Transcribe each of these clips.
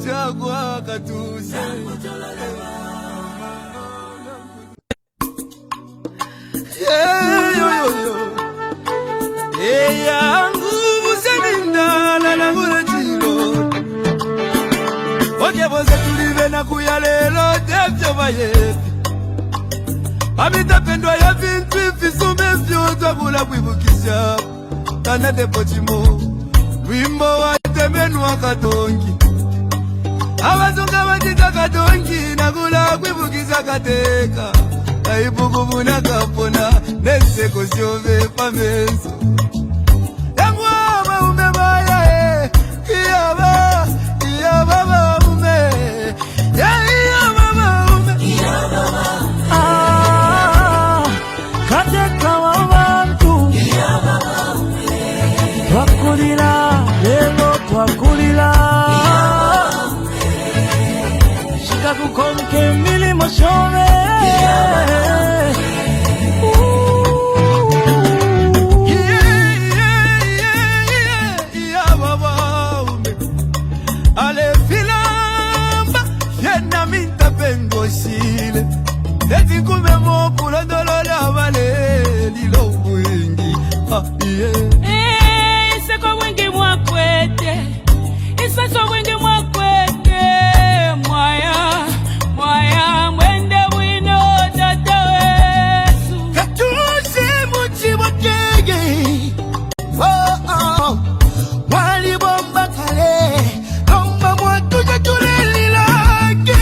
chagua katuse. Yangu museninda na ngura chiro. Oke boze tulive na kuyalelo devyo bayepi. Amita pendwa ya vintu ifisume vyoto kula kuibukisha. Tana depo chimo wimbo wa temenu wa katongi. Abazunga batita katongi na kula kuibukisha kateka. Aibugu na kapona nese kosiove pamenso. Yangwa maume baya iyaba maume iyaba maume kateka wabantu twakulira lelo twakulira shikakukonke milimo shove Eti kume mo pula dolole avale lilo wingi. Isa kwa wingi mwakwete. Isa kwa wingi mwakwete. Mwaya mwende wino tata wesu. Katuse muchi wakege. Wali bomba kale. Komba mwatu jatule lilake.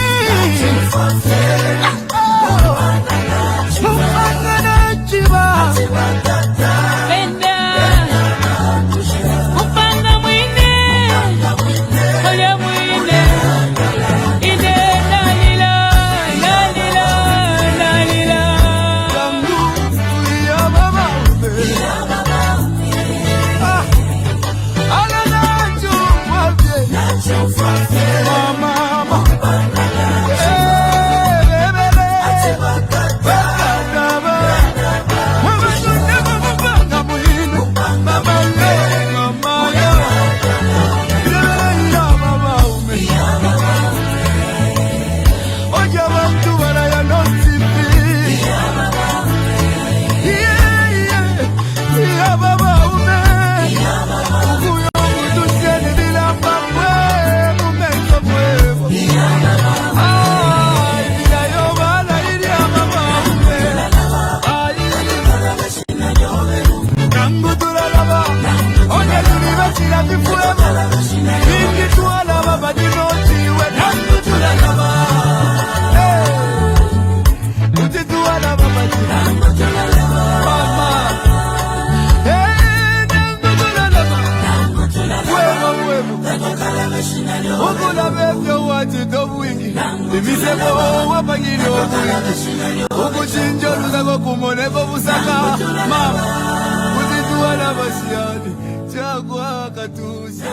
Ukula bevyo watu dobu wingi. Imisebo wapangili obu wingi. Ukuchinjo luzako kumoneko busaka. Mama, utituwa na basiani. Chagua katuse.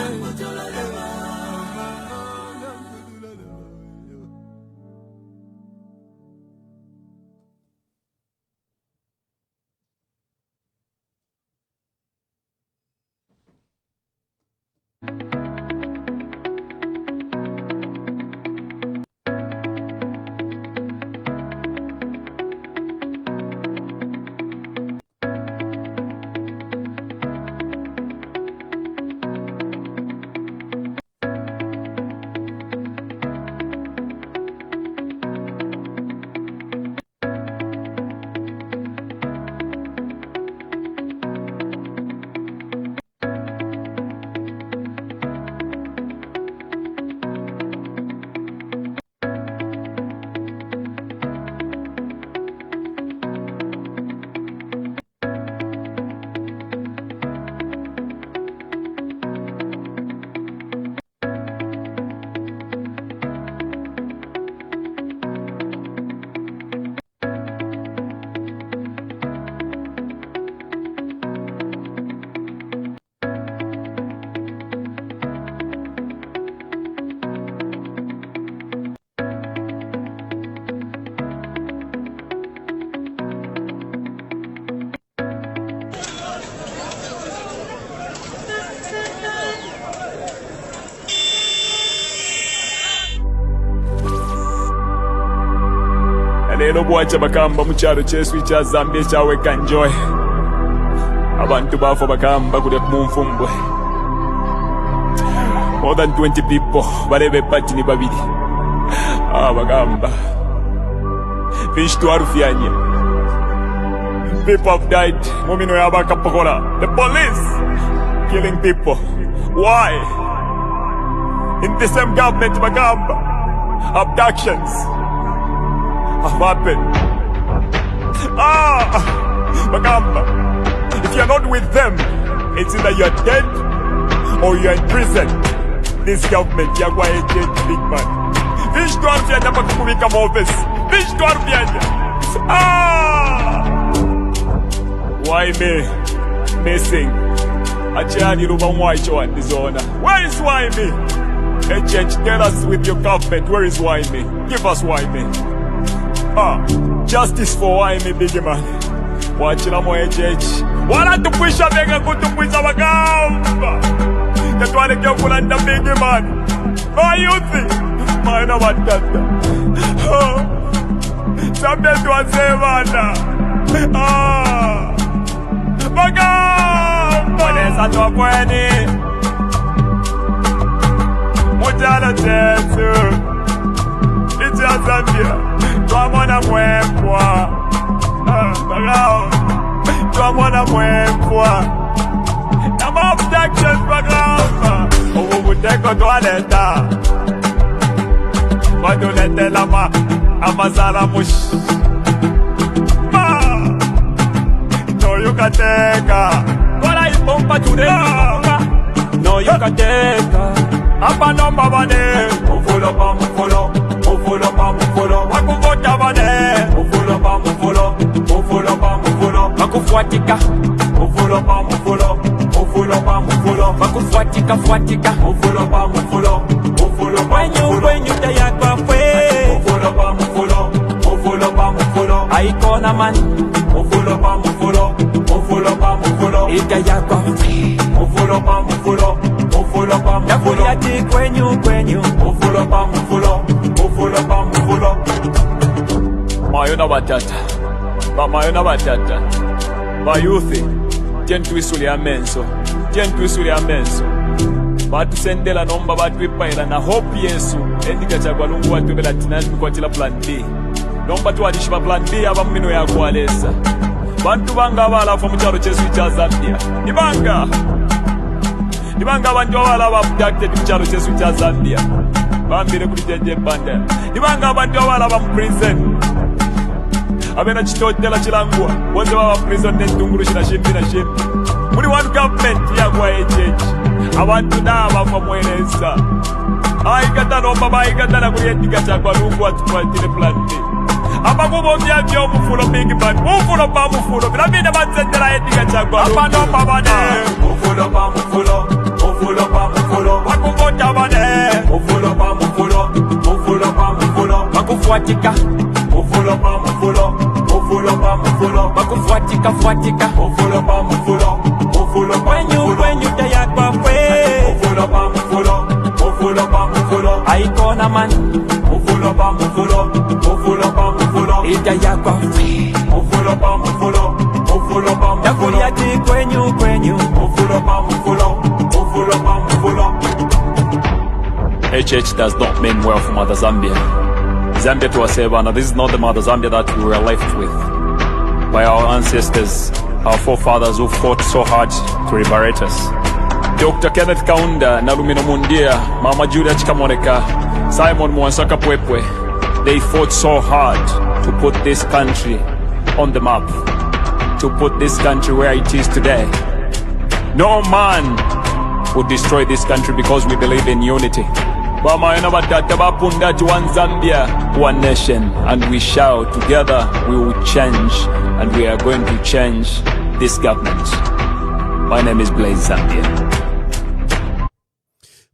Leero bwakya bakamba mu kyalo kyesu ekya Zambia ekyaweka Enjoy. Abantu baafa bakamba kulya mu nfumbwe. More than 20 people balebe epati ni babiri. Bagamba. Fish to Arufyanya. People have died. Mumino Yabakapokola. The police killing people. Why? In the same government, Bagamba, abductions have happened. Bagamba, if you're not with them, it's either you're dead or you're in prison. This government, you're going to change big man. Fish to Arufyanya Bakubika Movis. Fish to Arufyanya. Why me? Missing. Achani Ruba Mwaicho and Dizona. Where is why me? Change, tell us with your government, where is why me? Give us why me. Justice for why me, big man. Wachila mo HH. Wala tupwisha bega kutupwisha Bagamba. Tatwale kya kulanda big man. My youth. Maina watata. Sabia tuwasevana. Bagamba. Mweneza tuwakweni. Mujala chetu Icha Zambia Twamona mwempwa Bagao Twamona mwempwa Nama abductions Bagao Ubuteko twaleta Wadulete lama Amazara mush No yukateka Wala ipompa tureka No yukateka Apa nomba bane Mufulo pa mufulo Mufulo pa mufulo Wakuvota bane Mufulo pa mufulo Mufulo pa mufulo Wakufuatika Mufulo pa mufulo Mufulo pa mufulo Wakufuatika fuatika Mufulo pa mufulo Mufulo pa mufulo Wenyu tayakwa fwe Mufulo pa mufulo Mufulo pa mufulo Aikona man Mufulo pa mufulo Mufulo pa mufulo Itayakwa fwe Mufulo pa mufulo Mufulo pa mufulo Yati kwenyu Mufulo pa mufulo Mufulo pa mufulo Mayona batata Mayona batata Bayuthi Tyentuisuli amenso Tyentuisuli amenso Batusendela nomba batwipaila na hope Yesu Endika chagwa lungu watubela tinani mkwatila plan B Nomba tuwadishiba plan B aba mmino ya kualesa Bantu banga abalafu mcharo chesu cha Zambia Ibanga abantu abala abducted mcharo chesu cha Zambia bambire kuli jeje banda Ibanga abantu abala ba prison abena chitotela chilangwa wonze baba prison netunguru shina shimbi muri one government ya kwa HH abantu naba famweleza aikata no baba aikata na kuli etika cha kwa lungu atukwatile plan B abakubo byabyo mufulo big man mufulo pa mufulo bilabide batsendela etika cha kwa apa no baba ne mufulo pa mufulo Mufulo pa mufulo Wakuvota bane Mufulo pa mufulo Mufulo pa mufulo Wakufuatika Mufulo pa mufulo Mufulo pa mufulo Wakufuatika fuatika Mufulo pa mufulo Mufulo pa mufulo Wenyu tayakwa fwe Mufulo pa mufulo Mufulo pa mufulo Aikona man Mufulo pa mufulo Mufulo pa mufulo Itayakwa fwe Mufulo pa mufulo Mufulo pa mufulo Yakuyati kwenyu Mufulo pa mufulo HH does not mean well for Mother Zambia. Zambia to Asebana, this is not the Mother Zambia that we were left with by our ancestors, our forefathers who fought so hard to liberate us. Dr. Kenneth Kaunda, Nalumino Mundia, Mama Julia Chikamoneka, Simon Mwansaka Pwepwe, they fought so hard to put this country on the map, to put this country where it is today. No man would destroy this country because we believe in unity. One Zambia, one nation, and we shall together we will change, and we are going to change this government. My name is Blaze Zambia.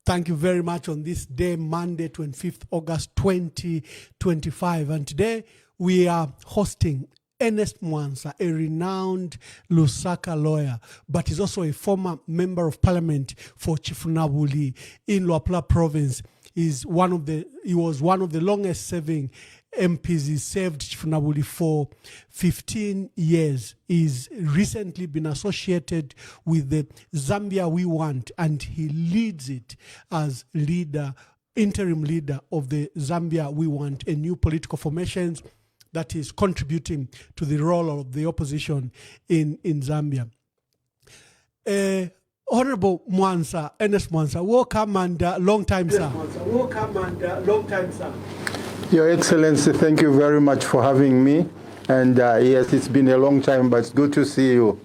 Thank you very much on this day, Monday, 25th August 2025. And today we are hosting Ernest Mwansa, a renowned Lusaka lawyer, but is also a former member of parliament for Chifunabuli in Luapula province. He was one of the longest serving MPs served Chifunabuli for 15 years. He's recently been associated with the Zambia We Want, and he leads it as interim leader of the Zambia We Want, a new political formation that is contributing to the role of the opposition in Zambia. Honorable Mwansa, Ernest Mwansa, welcome and long time, sir. Welcome and long time, sir. Your Excellency, thank you very much for having me. And yes, it's been a long time, but it's good to see you.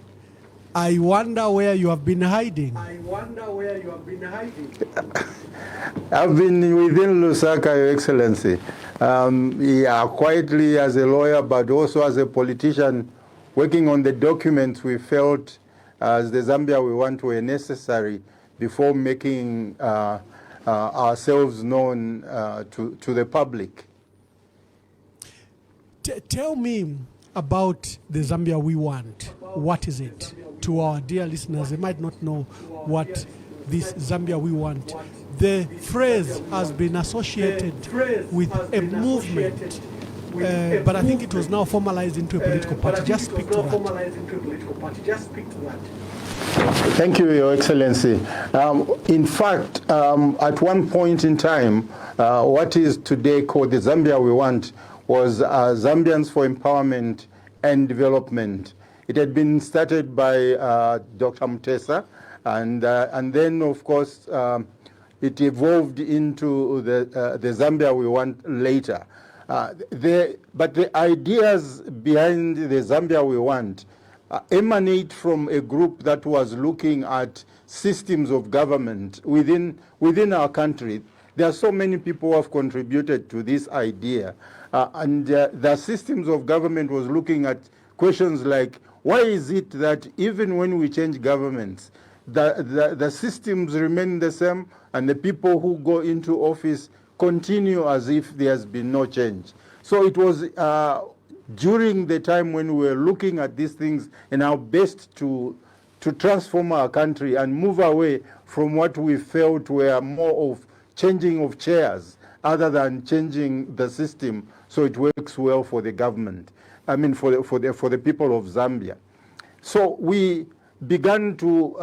I wonder where you have been hiding. I've been within Lusaka, Your Excellency. Yeah, quietly as a lawyer, but also as a politician, working on the documents we felt as the Zambia We Want were necessary before making ourselves known to the public. Tell me about the Zambia We Want. What is it? To our dear listeners, they might not know what this Zambia We Want. The phrase has been associated with a movement, but I think it was now formalized into a political party. Just speak to that. Thank you, Your Excellency. In fact, at one point in time, what is today called the Zambia We Want was Zambians for Empowerment and Development. It had been started by Dr. Mutesa, and then, of course, it evolved into the Zambia We Want later. But the ideas behind the Zambia We Want emanate from a group that was looking at systems of government within our country. There are so many people who have contributed to this idea. And the systems of government was looking at questions like, why is it that even when we change governments, the systems remain the same and the people who go into office continue as if there has been no change? So it was during the time when we were looking at these things and our best to transform our country and move away from what we felt were more of changing of chairs other than changing the system so it works well for the government. I mean, for the people of Zambia. So we began to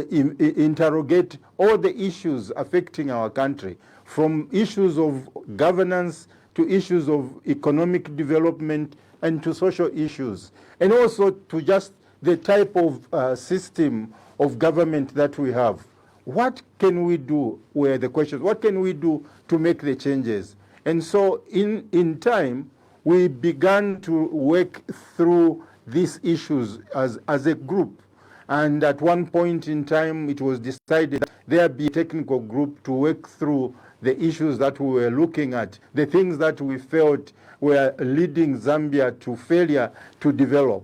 interrogate all the issues affecting our country, from issues of governance to issues of economic development and to social issues, and also to just the type of system of government that we have. What can we do, were the questions, what can we do to make the changes? And so in time, we began to work through these issues as a group. And at one point in time, it was decided that there be a technical group to work through the issues that we were looking at, the things that we felt were leading Zambia to failure to develop.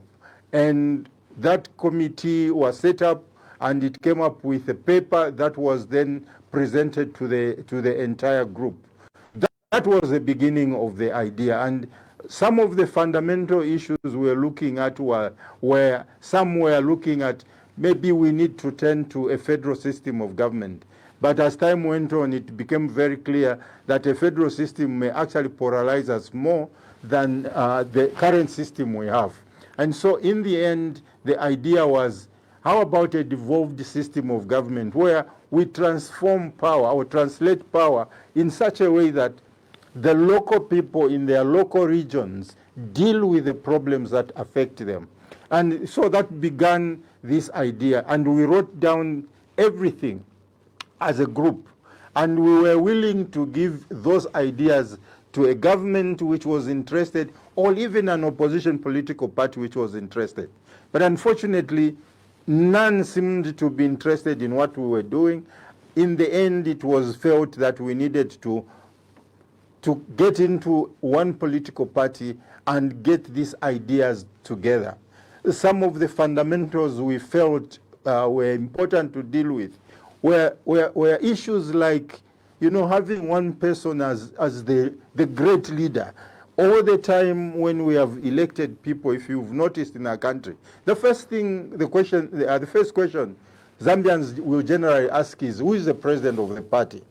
And that committee was set up, and it came up with a paper that was then presented to the entire group. That was the beginning of the idea. And some of the fundamental issues we're looking at were some were looking at maybe we need to turn to a federal system of government. But as time went on, it became very clear that a federal system may actually polarize us more than the current system we have. And so in the end, the idea was, how about a devolved system of government where we transform power or translate power in such a way that the local people in their local regions deal with the problems that affect them. And so that began this idea, and we wrote down everything as a group, and we were willing to give those ideas to a government which was interested, or even an opposition political party which was interested. But unfortunately, none seemed to be interested in what we were doing. In the end, it was felt that we needed to get into one political party and get these ideas together. Some of the fundamentals we felt were important to deal with were issues like, having one person as the great leader. All the time when we have elected people, if you've noticed in our country, the first question Zambians will generally ask is, who is the president of the party?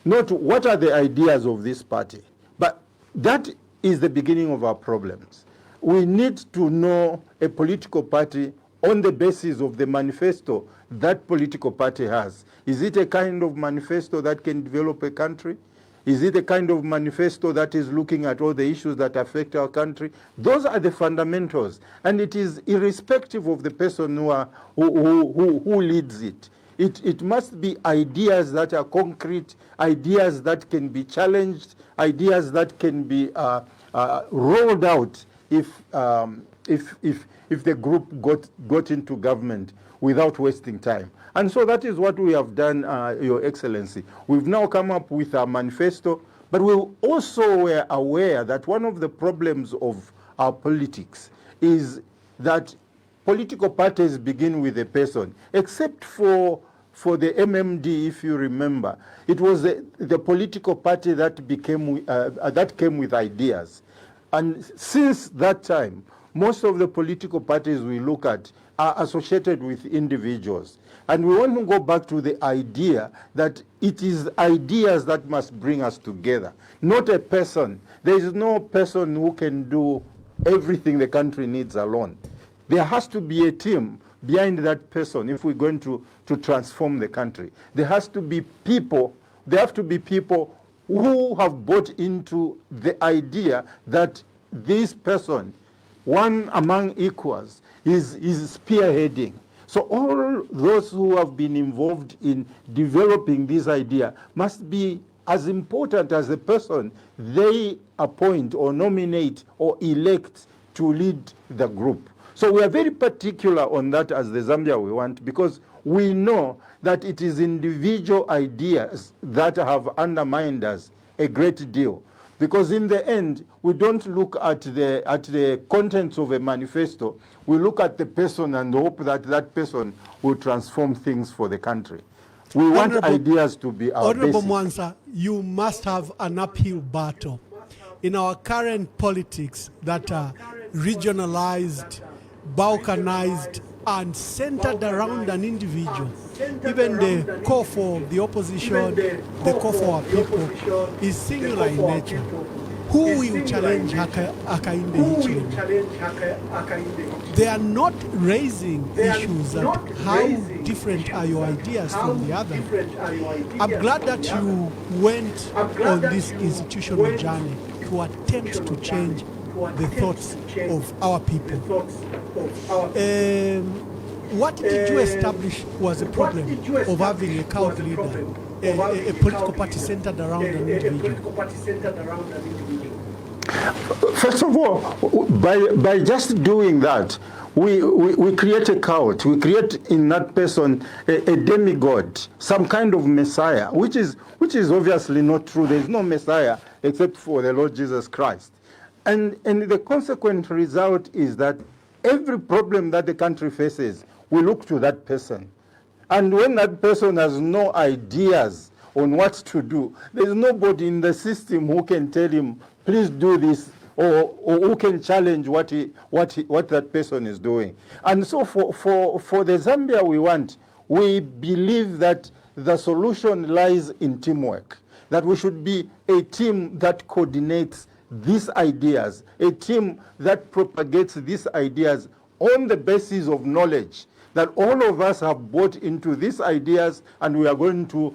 Not what are the ideas of this party, but that is the beginning of our problems. We need to know a political party on the basis of the manifesto that political party has. Is it a kind of manifesto that can develop a country? Is it a kind of manifesto that is looking at all the issues that affect our country? Those are the fundamentals, and it is irrespective of the person who leads it. It must be ideas that are concrete, ideas that can be challenged, ideas that can be rolled out if the group got into government without wasting time. And so that is what we have done, Your Excellency. We've now come up with a manifesto, but we also were aware that one of the problems of our politics is that political parties begin with a person, except for the MMD, if you remember. It was the political party that came with ideas. And since that time, most of the political parties we look at are associated with individuals. And we want to go back to the idea that it is ideas that must bring us together, not a person. There is no person who can do everything the country needs alone. There has to be a team behind that person if we're going to transform the country. There have to be people who have bought into the idea that this person, one among equals, is spearheading. So all those who have been involved in developing this idea must be as important as the person they appoint or nominate or elect to lead the group. So we are very particular on that as the Zambia we want, because we know that it is individual ideas that have undermined us a great deal. Because in the end, we don't look at the contents of a manifesto. We look at the person and hope that that person will transform things for the country. We want ideas to be our Honorable basis. Mwansa, you must have an uphill battle in our current politics that are regionalized, balkanized, and centered around an individual. Even the call for the opposition, the call for our people is singular in nature. Who will challenge Hakainde Hichilema? They are not raising issues that how different are your ideas from the other. I'm glad that you went on this institutional journey to attempt to change the thoughts of our people. What did you establish was a problem of having a cult leader, a political party centered around an individual? First of all, by just doing that, we create a cult. We create in that person a demigod, some kind of messiah, which is obviously not true. There is no messiah except for the Lord Jesus Christ. And the consequent result is that every problem that the country faces, we look to that person. And when that person has no ideas on what to do, there's nobody in the system who can tell him, please do this, or who can challenge what that person is doing. And so for the Zambia we want, we believe that the solution lies in teamwork, that we should be a team that coordinates these ideas, a team that propagates these ideas on the basis of knowledge, that all of us have bought into these ideas, and we are going to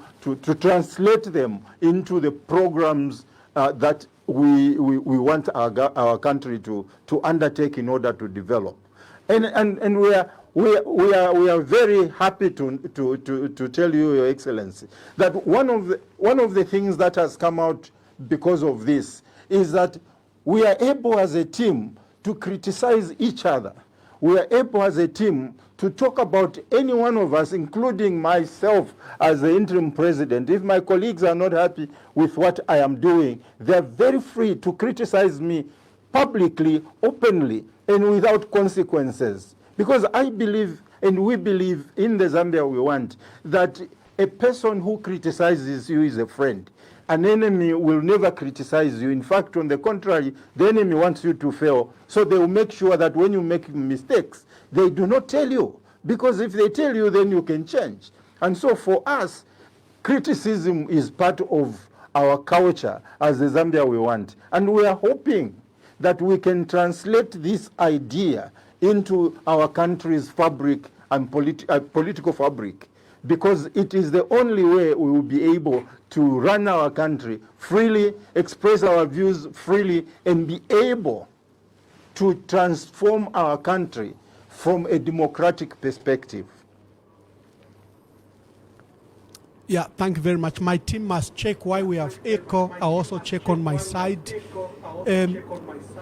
translate them into the programs that we want our country to undertake in order to develop. And we are very happy to tell you, Your Excellency, that one of the things that has come out because of this is that we are able as a team to criticize each other. We are able as a team to talk about any one of us, including myself as the interim president. If my colleagues are not happy with what I am doing, they're very free to criticize me publicly, openly, and without consequences. Because I believe, and we believe in the Zambia we want, that a person who criticizes you is a friend. An enemy will never criticize you. In fact, on the contrary, the enemy wants you to fail. So they will make sure that when you make mistakes, they do not tell you. Because if they tell you, then you can change. And so for us, criticism is part of our culture as the Zambia we want. And we are hoping that we can translate this idea into our country's fabric and political fabric, because it is the only way we will be able to run our country freely, express our views freely, and be able to transform our country from a democratic perspective. Yeah, thank you very much. My team must check why we have echo. I'll also check on my side.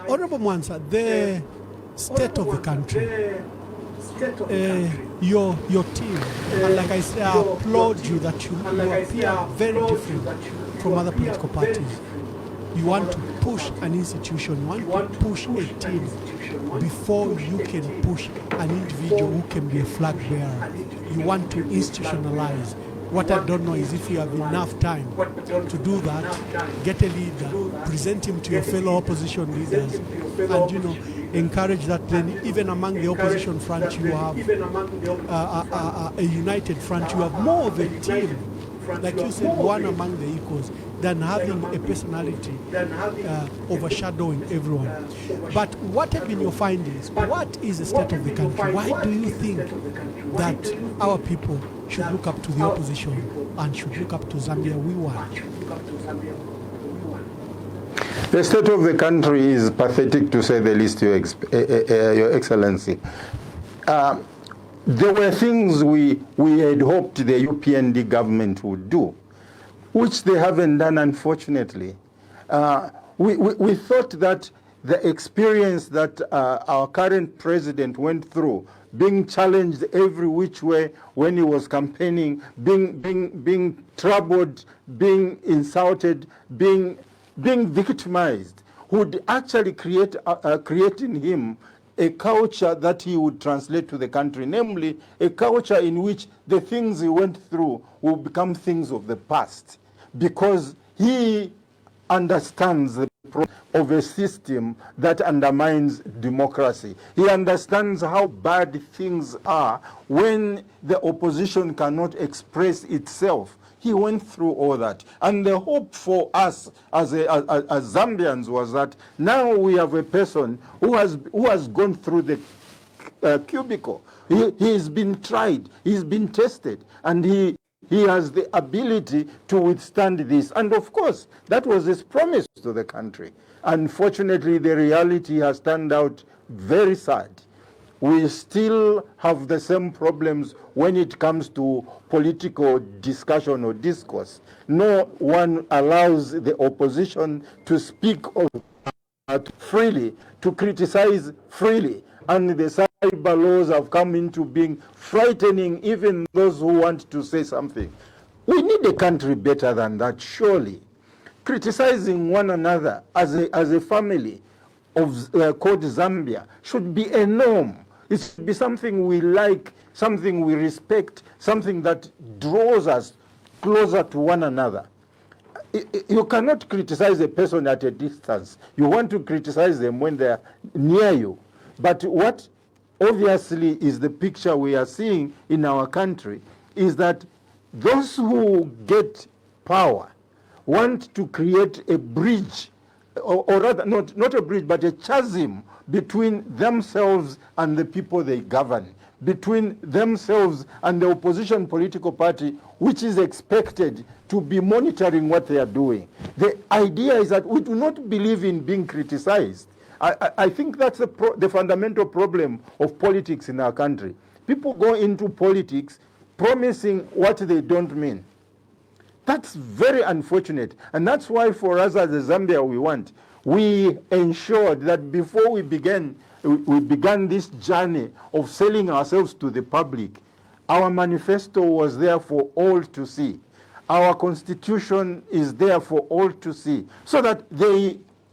Honorable Mwansa, the state of the country, your team, and like I say, I applaud you that you appear very different from other political parties. You want to push an institution, you want to push a team before you can push an individual who can be a flag bearer. You want to institutionalize. What I don't know is if you have enough time to do that, get a leader, present him to your fellow opposition leaders, and encourage that. Then even among the opposition front, you have a united front. You have more of a team, like you said, one among the equals, than having a personality overshadowing everyone. But what have been your findings? What is the state of the country? Why do you think that our people should look up to the opposition and should look up to Zambia we want? The state of the country is pathetic, to say the least, Your Excellency. There were things we had hoped the UPND government would do, which they haven't done, unfortunately. We thought that the experience that our current president went through, being challenged every which way when he was campaigning, being troubled, being insulted, being victimized, would actually create in him a culture that he would translate to the country, namely a culture in which the things he went through will become things of the past, because he understands the problem of a system that undermines democracy. He understands how bad things are when the opposition cannot express itself. He went through all that. And the hope for us as Zambians was that now we have a person who has gone through the cubicle. He has been tried, he's been tested, and he has the ability to withstand this. And of course, that was his promise to the country. Unfortunately, the reality has turned out very sad. We still have the same problems when it comes to political discussion or discourse. No one allows the opposition to speak freely, to criticize freely. And the cyber laws have come into being, frightening even those who want to say something. We need a country better than that, surely. Criticizing one another as a family called Zambia should be a norm. It should be something we like, something we respect, something that draws us closer to one another. You cannot criticize a person at a distance. You want to criticize them when they're near you. But what obviously is the picture we are seeing in our country is that those who get power want to create a bridge, or rather not a bridge, but a chasm between themselves and the people they govern, between themselves and the opposition political party, which is expected to be monitoring what they are doing. The idea is that we do not believe in being criticized. I think that's the fundamental problem of politics in our country. People go into politics promising what they don't mean. That's very unfortunate. And that's why for us as a Zambia we ensured that before we began this journey of selling ourselves to the public, our manifesto was there for all to see. Our constitution is there for all to see, so that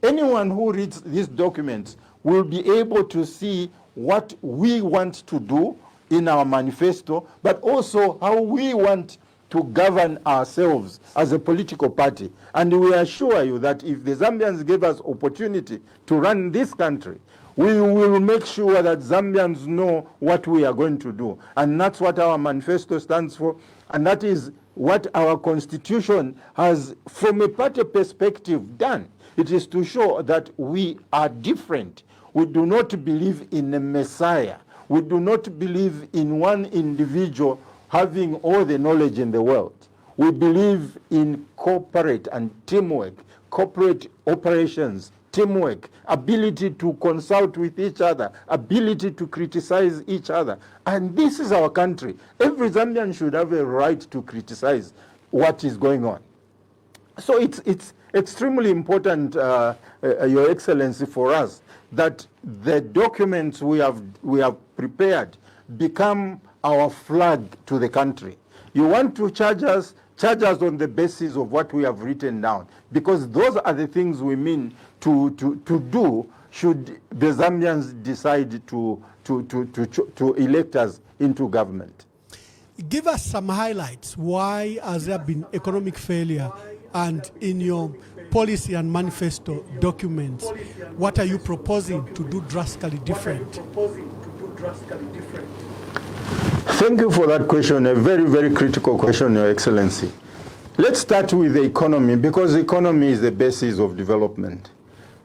anyone who reads these documents will be able to see what we want to do in our manifesto, but also how we want to govern ourselves as a political party. And we assure you that if the Zambians give us opportunity to run this country, we will make sure that Zambians know what we are going to do. And that's what our manifesto stands for. And that is what our constitution has, from a party perspective, done. It is to show that we are different. We do not believe in a messiah. We do not believe in one individual having all the knowledge in the world. We believe in corporate and teamwork, corporate operations, teamwork, ability to consult with each other, ability to criticize each other. And this is our country. Every Zambian should have a right to criticize what is going on. So it's extremely important, Your Excellency, for us that the documents we have prepared become our flag to the country. You want to charge us on the basis of what we have written down, because those are the things we mean to do should the Zambians decide to elect us into government. Give us some highlights. Why has there been economic failure? And in your policy and manifesto documents, what are you proposing to do drastically different? Thank you for that question, a very, very critical question, Your Excellency. Let's start with the economy, because the economy is the basis of development.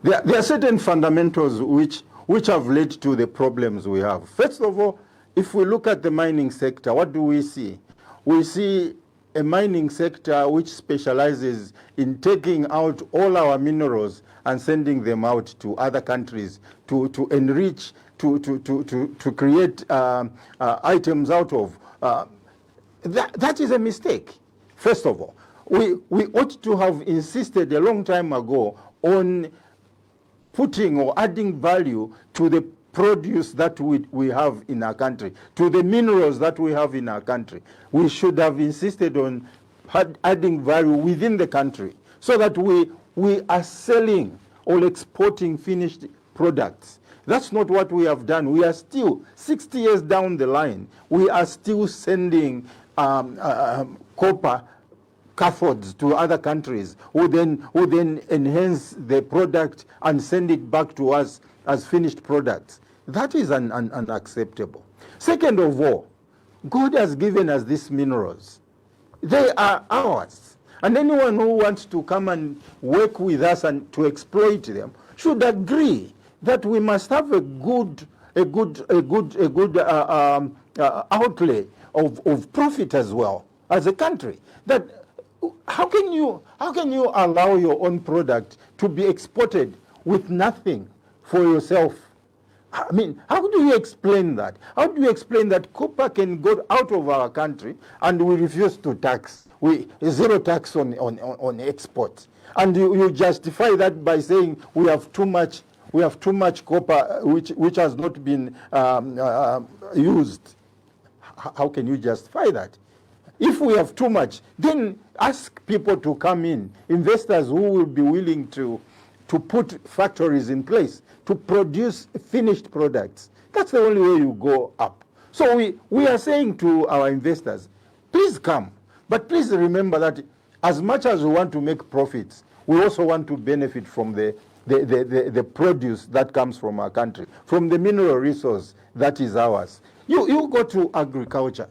There are certain fundamentals which have led to the problems we have. First of all, if we look at the mining sector, what do we see? We see a mining sector which specializes in taking out all our minerals and sending them out to other countries to enrich, to create items out of. That is a mistake. First of all, we ought to have insisted a long time ago on putting or adding value to the produce that we have in our country, to the minerals that we have in our country. We should have insisted on adding value within the country so that we are selling or exporting finished products. That's not what we have done. We are still, 60 years down the line, we are still sending copper cathodes to other countries who then enhance the product and send it back to us as finished products. That is unacceptable. Second of all, God has given us these minerals. They are ours. And anyone who wants to come and work with us and to exploit them should agree that we must have a good outlay of profit as well as a country. That how can you allow your own product to be exported with nothing for yourself? I mean, how do you explain that? How do you explain that copper can go out of our country and we refuse to tax? We zero tax on exports, and you justify that by saying we have too much copper which has not been used. How can you justify that? If we have too much, then ask people to come in, investors who will be willing to put factories in place to produce finished products. That's the only way you go up. So we are saying to our investors, please come, but please remember that as much as we want to make profits, we also want to benefit from the produce that comes from our country, from the mineral resource that is ours. You go to agriculture.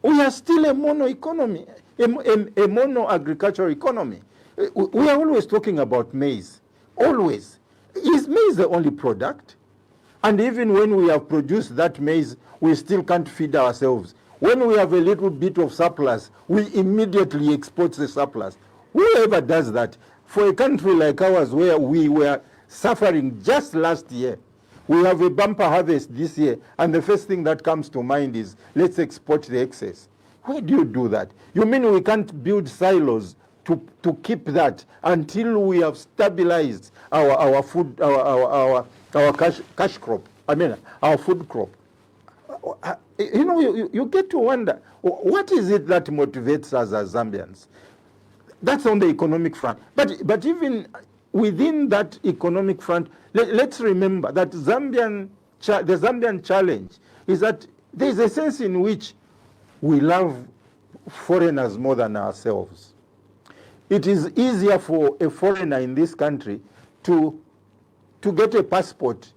We are still a mono economy, a mono agricultural economy. We are always talking about maize, always. Is maize the only product? And even when we have produced that maize, we still can't feed ourselves. When we have a little bit of surplus, we immediately export the surplus. Whoever does that, for a country like ours where we were suffering just last year, we have a bumper harvest this year, and the first thing that comes to mind is, let's export the excess. Why do you do that? You mean we can't build silos to keep that until we have stabilized our food, our cash crop, I mean our food crop? You know, you get to wonder, what is it that motivates us as Zambians? That's on the economic front. But even within that economic front, let's remember that the Zambian challenge is that there is a sense in which we love foreigners more than ourselves. It is easier for a foreigner in this country to get a passport,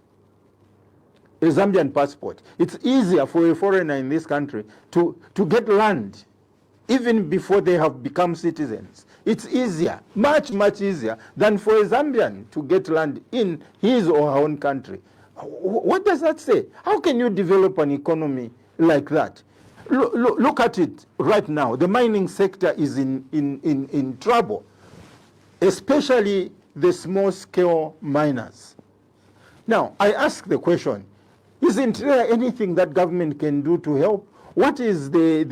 a Zambian passport. It's easier for a foreigner in this country to get land even before they have become citizens. It's easier, much, much easier than for a Zambian to get land in his or her own country. What does that say? How can you develop an economy like that? Look at it right now. The mining sector is in trouble, especially the small-scale miners. Now, I ask the question, isn't there anything that government can do to help? What is the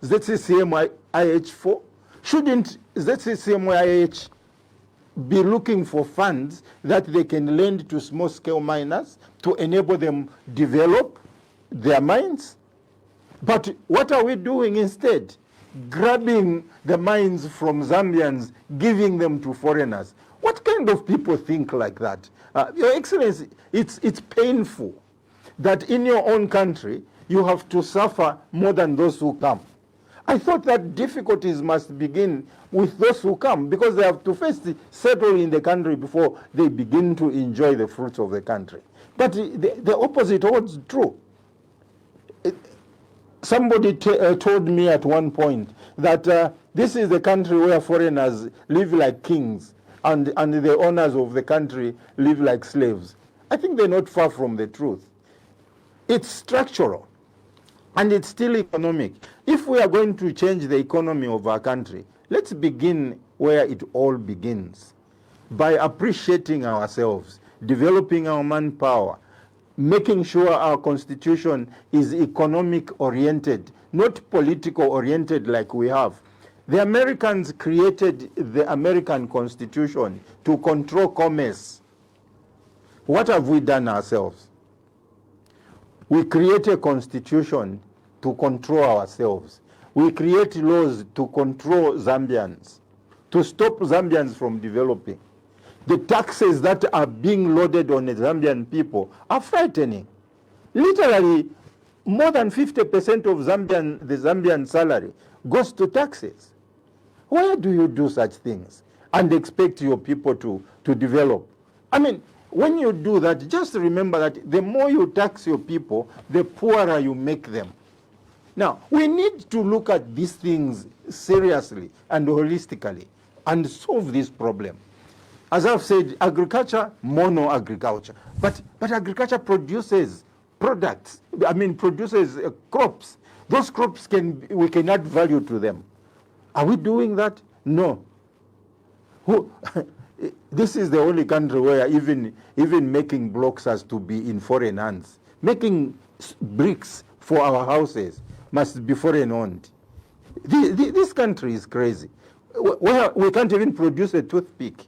ZCCM-IH for? Shouldn't ZCCM-IH be looking for funds that they can lend to small-scale miners to enable them develop their mines? But what are we doing instead? Grabbing the mines from Zambians, giving them to foreigners. What kind of people think like that? Your Excellency, it's painful that in your own country you have to suffer more than those who come. I thought that difficulties must begin with those who come, because they have to first settle in the country before they begin to enjoy the fruits of the country. But the opposite holds true. Somebody told me at one point that this is the country where foreigners live like kings and the owners of the country live like slaves. I think they're not far from the truth. It's structural and it's still economic. If we are going to change the economy of our country, let's begin where it all begins, by appreciating ourselves, developing our manpower, making sure our constitution is economic oriented, not political oriented like we have. The Americans created the American Constitution to control commerce. What have we done ourselves? We create a constitution to control ourselves. We create laws to control Zambians, to stop Zambians from developing. The taxes that are being loaded on the Zambian people are frightening. Literally, more than 50% of the Zambian salary goes to taxes. Why do you do such things and expect your people to develop? I mean, when you do that, just remember that the more you tax your people, the poorer you make them. Now, we need to look at these things seriously and holistically and solve this problem. As I've said, agriculture, mono-agriculture. But agriculture produces products, produces crops. Those crops we can add value to them. Are we doing that? No. This is the only country where even making blocks has to be in foreign hands. Making bricks for our houses must be foreign owned. This country is crazy. We can't even produce a toothpick.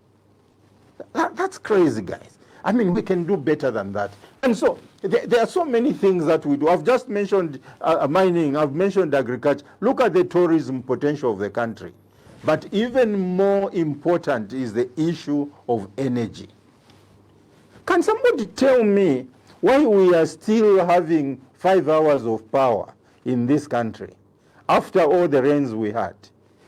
That's crazy, guys. I mean, we can do better than that. And so there are so many things that we do. I've just mentioned mining. I've mentioned agriculture. Look at the tourism potential of the country. But even more important is the issue of energy. Can somebody tell me why we are still having 5 hours of power in this country after all the rains we had?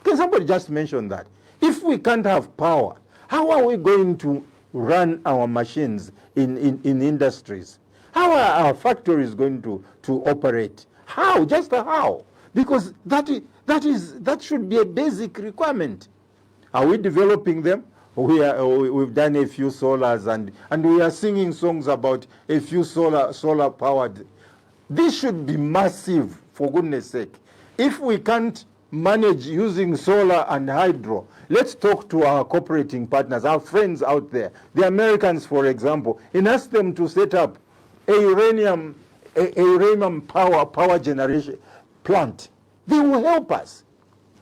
Can somebody just mention that? If we can't have power, how are we going to run our machines in industries? How are our factories going to operate? How? Just how? Because that should be a basic requirement. Are we developing them? We've done a few solars and we are singing songs about a few solar powered. This should be massive, for goodness sake. If we can't manage using solar and hydro, let's talk to our cooperating partners, our friends out there, the Americans, for example, and ask them to set up a uranium power generation plant. They will help us.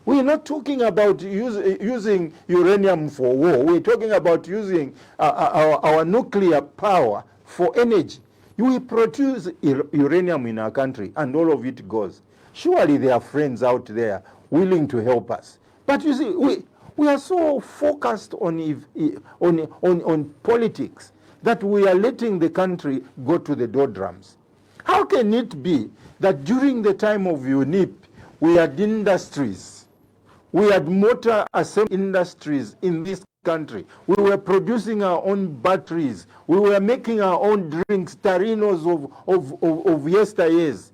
We're not talking about using uranium for war. We're talking about using our nuclear power for energy. We produce uranium in our country and all of it goes. Surely there are friends out there willing to help us. But you see, we are so focused on politics that we are letting the country go to the doldrums. How can it be that during the time of UNIP, we had industries, we had motor assembly industries in this country, we were producing our own batteries, we were making our own drinks, tarinos of yesteryears,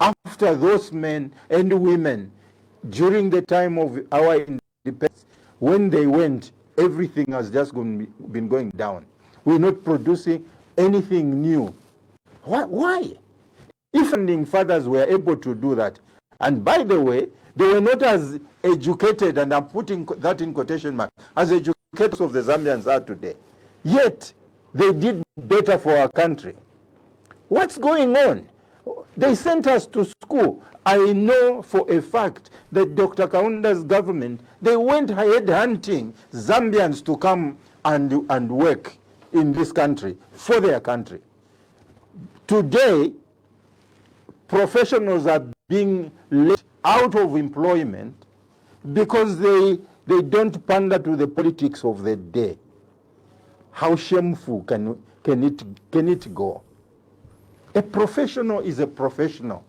after those men and women during the time of our independence. When they went, everything has just been going down. We're not producing anything new. Why? If founding fathers were able to do that, and by the way, they were not as educated, and I'm putting that in quotation marks, as educated of the Zambians are today, yet they did better for our country. What's going on? They sent us to school. I know for a fact that Dr. Kaunda's government, they went head hunting Zambians to come and work in this country, for their country. Today, professionals are being let out of employment because they don't pander to the politics of the day. How shameful can it go? A professional is a professional.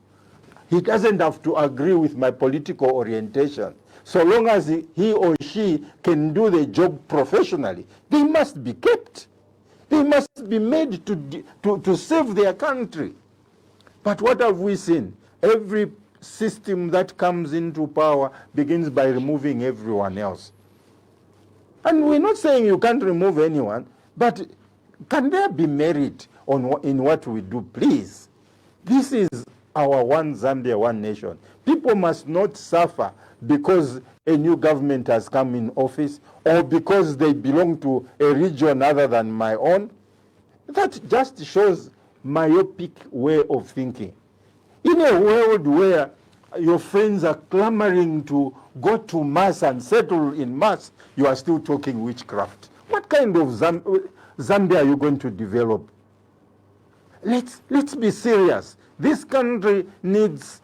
He doesn't have to agree with my political orientation. So long as he or she can do the job professionally, they must be kept. They must be made to save their country. But what have we seen? Every system that comes into power begins by removing everyone else. And we're not saying you can't remove anyone, but can there be merit in what we do, please? This is our one Zambia, one nation. People must not suffer because a new government has come in office or because they belong to a region other than my own. That just shows myopic way of thinking. In a world where your friends are clamoring to go to mass and settle in mass, you are still talking witchcraft. What kind of Zambia are you going to develop? Let's be serious. This country needs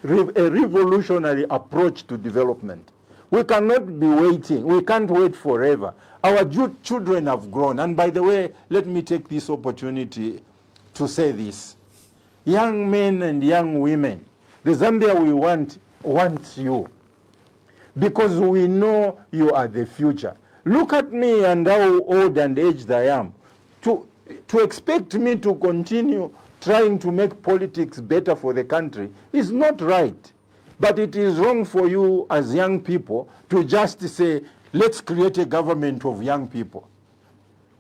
a revolutionary approach to development. We cannot be waiting. We can't wait forever. Our children have grown. And by the way, let me take this opportunity to say this. Young men and young women, the Zambia we want you. Because we know you are the future. Look at me and how old and aged I am. To expect me to continue trying to make politics better for the country is not right. But it is wrong for you as young people to just say, let's create a government of young people.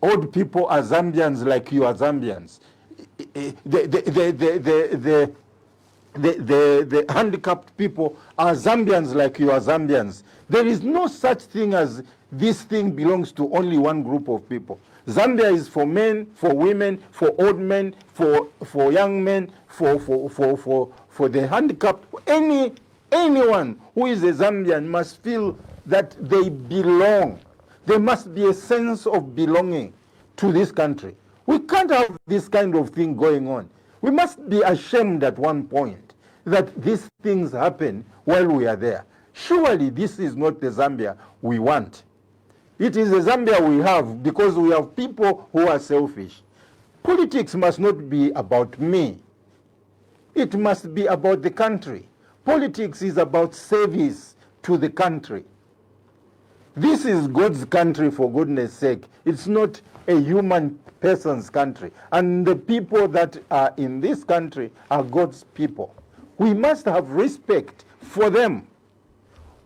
Old people are Zambians like you are Zambians. The handicapped people are Zambians like you are Zambians. There is no such thing as this thing belongs to only one group of people. Zambia is for men, for women, for old men, for young men, for the handicapped. Anyone who is a Zambian must feel that they belong. There must be a sense of belonging to this country. We can't have this kind of thing going on. We must be ashamed at one point that these things happen while we are there. Surely this is not the Zambia we want. It is the Zambia we have because we have people who are selfish. Politics must not be about me. It must be about the country. Politics is about service to the country. This is God's country, for goodness sake. It's not a human person's country. And the people that are in this country are God's people. We must have respect for them.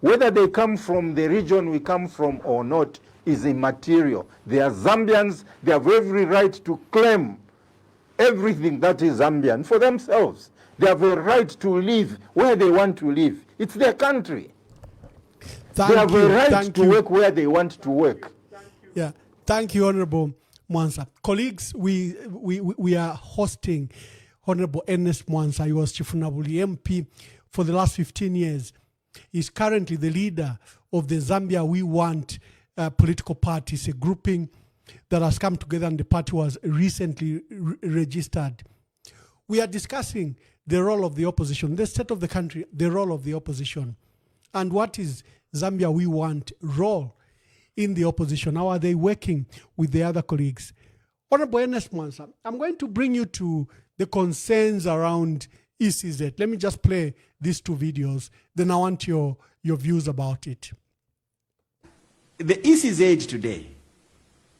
Whether they come from the region we come from or not is immaterial. They are Zambians. They have every right to claim everything that is Zambian for themselves. They have a right to live where they want to live. It's their country. They have a right to work where they want to work. Yeah, thank you, Honorable Mwansa. Colleagues, we are hosting Honorable Ernest Mwansa. He was Chifunabuli MP for the last 15 years. He's currently the leader of the Zambia We Want political party. It's a grouping that has come together, and the party was recently registered. We are discussing the role of the opposition, the state of the country, the role of the opposition, and what is Zambia We Want role in the opposition. How are they working with the other colleagues? Honorable Ernest Mwansa, I'm going to bring you to the concerns around ECZ. Let me just play these two videos, then I want your views about it. The ECZ today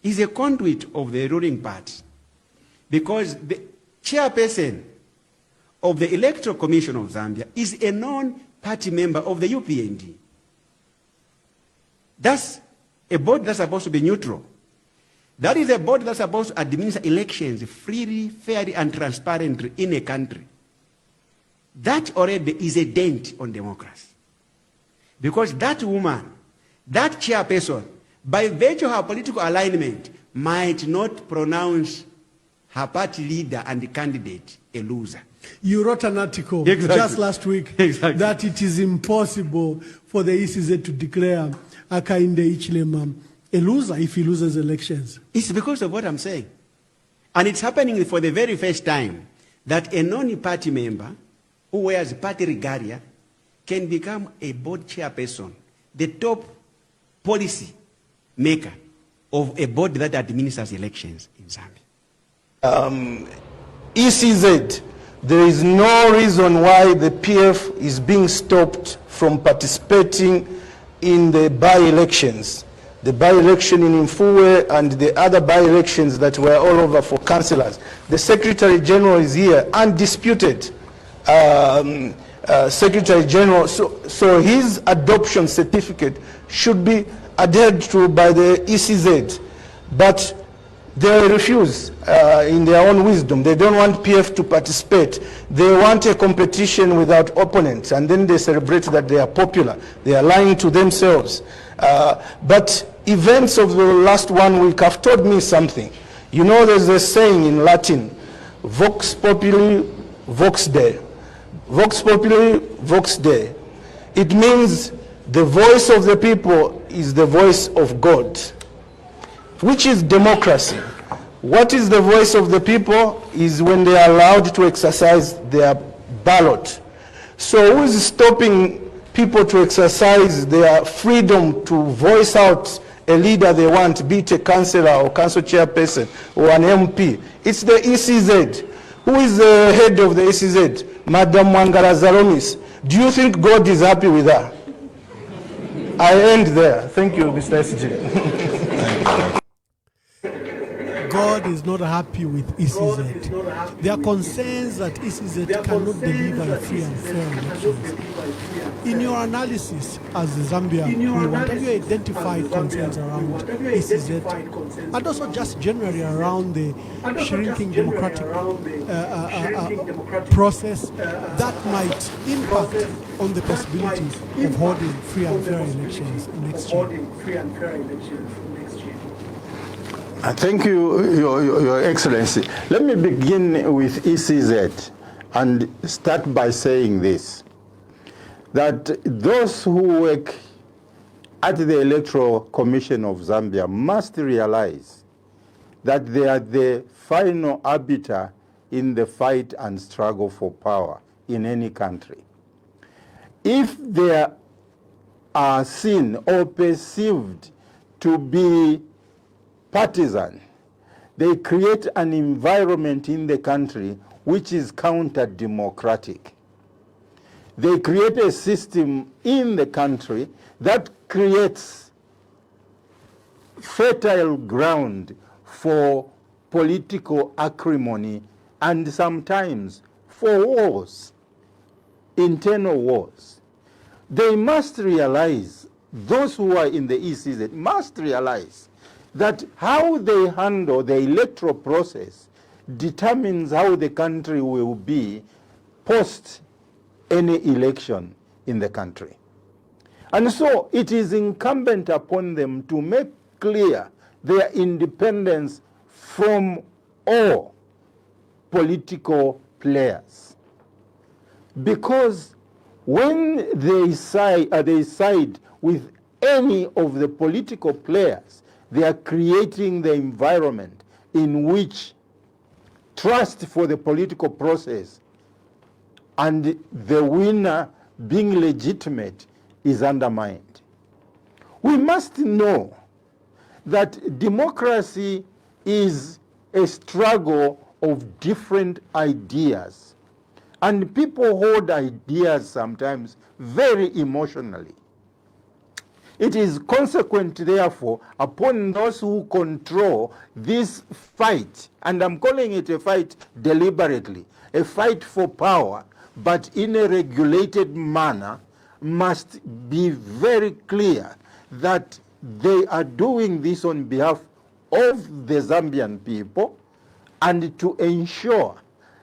is a conduit of the ruling party because the chairperson of the Electoral Commission of Zambia is a non-party member of the UPND. That's a body that's supposed to be neutral. That is a body that's supposed to administer elections freely, fairly, and transparently in a country. That already is a dent on democracy. Because that woman, that chairperson, by virtue of her political alignment, might not pronounce her party leader and the candidate a loser. You wrote an article just last week that it is impossible for the ECZ to declare Hakainde Hichilema a loser if he loses elections. It's because of what I'm saying. And it's happening for the very first time that a non-party member who wears party regalia can become a board chairperson, the top policy maker of a body that administers elections in Zambia. ECZ, there is no reason why the PF is being stopped from participating in the by-elections. The by-election in Mfue and the other by-elections that were all over for councillors. The Secretary General is here, undisputed Secretary General. So his adoption certificate should be adhered to by the ECZ. But they refuse in their own wisdom. They don't want PF to participate. They want a competition without opponents, and then they celebrate that they are popular. They are lying to themselves. But events of the last 1 week have taught me something. You know, there's a saying in Latin, vox populi, vox Dei. Vox populi, vox Dei. It means the voice of the people is the voice of God, which is democracy. What is the voice of the people is when they are allowed to exercise their ballot. So who is stopping people to exercise their freedom to voice out a leader they want, be it a councillor or council chairperson or an MP? It's the ECZ. Who is the head of the ECZ? Madam Wangara Zaromis. Do you think God is happy with her? I end there. Thank you, Mr. SJ. God is not happy with ECZ. There are concerns that ECZ cannot deliver a free and fair elections. In your analysis as Zambia, what have you identified concerns around ECZ and also just generally around the shrinking democratic process that might impact on the possibility of holding free and fair elections next year? Thank you, Your Excellency. Let me begin with ECZ and start by saying this, that those who work at the Electoral Commission of Zambia must realize that they are the final arbiter in the fight and struggle for power in any country. If they are seen or perceived to be partisan, they create an environment in the country which is counter-democratic. They create a system in the country that creates fertile ground for political acrimony and sometimes for wars, internal wars. They must realize, those who are in the ECZ must realize that how they handle the electoral process determines how the country will be post any election in the country. And so it is incumbent upon them to make clear their independence from all political players. Because when they side with any of the political players, they are creating the environment in which trust for the political process and the winner being legitimate is undermined. We must know that democracy is a struggle of different ideas, and people hold ideas sometimes very emotionally. It is consequent, therefore, upon those who control this fight, and I'm calling it a fight deliberately, a fight for power, but in a regulated manner, must be very clear that they are doing this on behalf of the Zambian people, and to ensure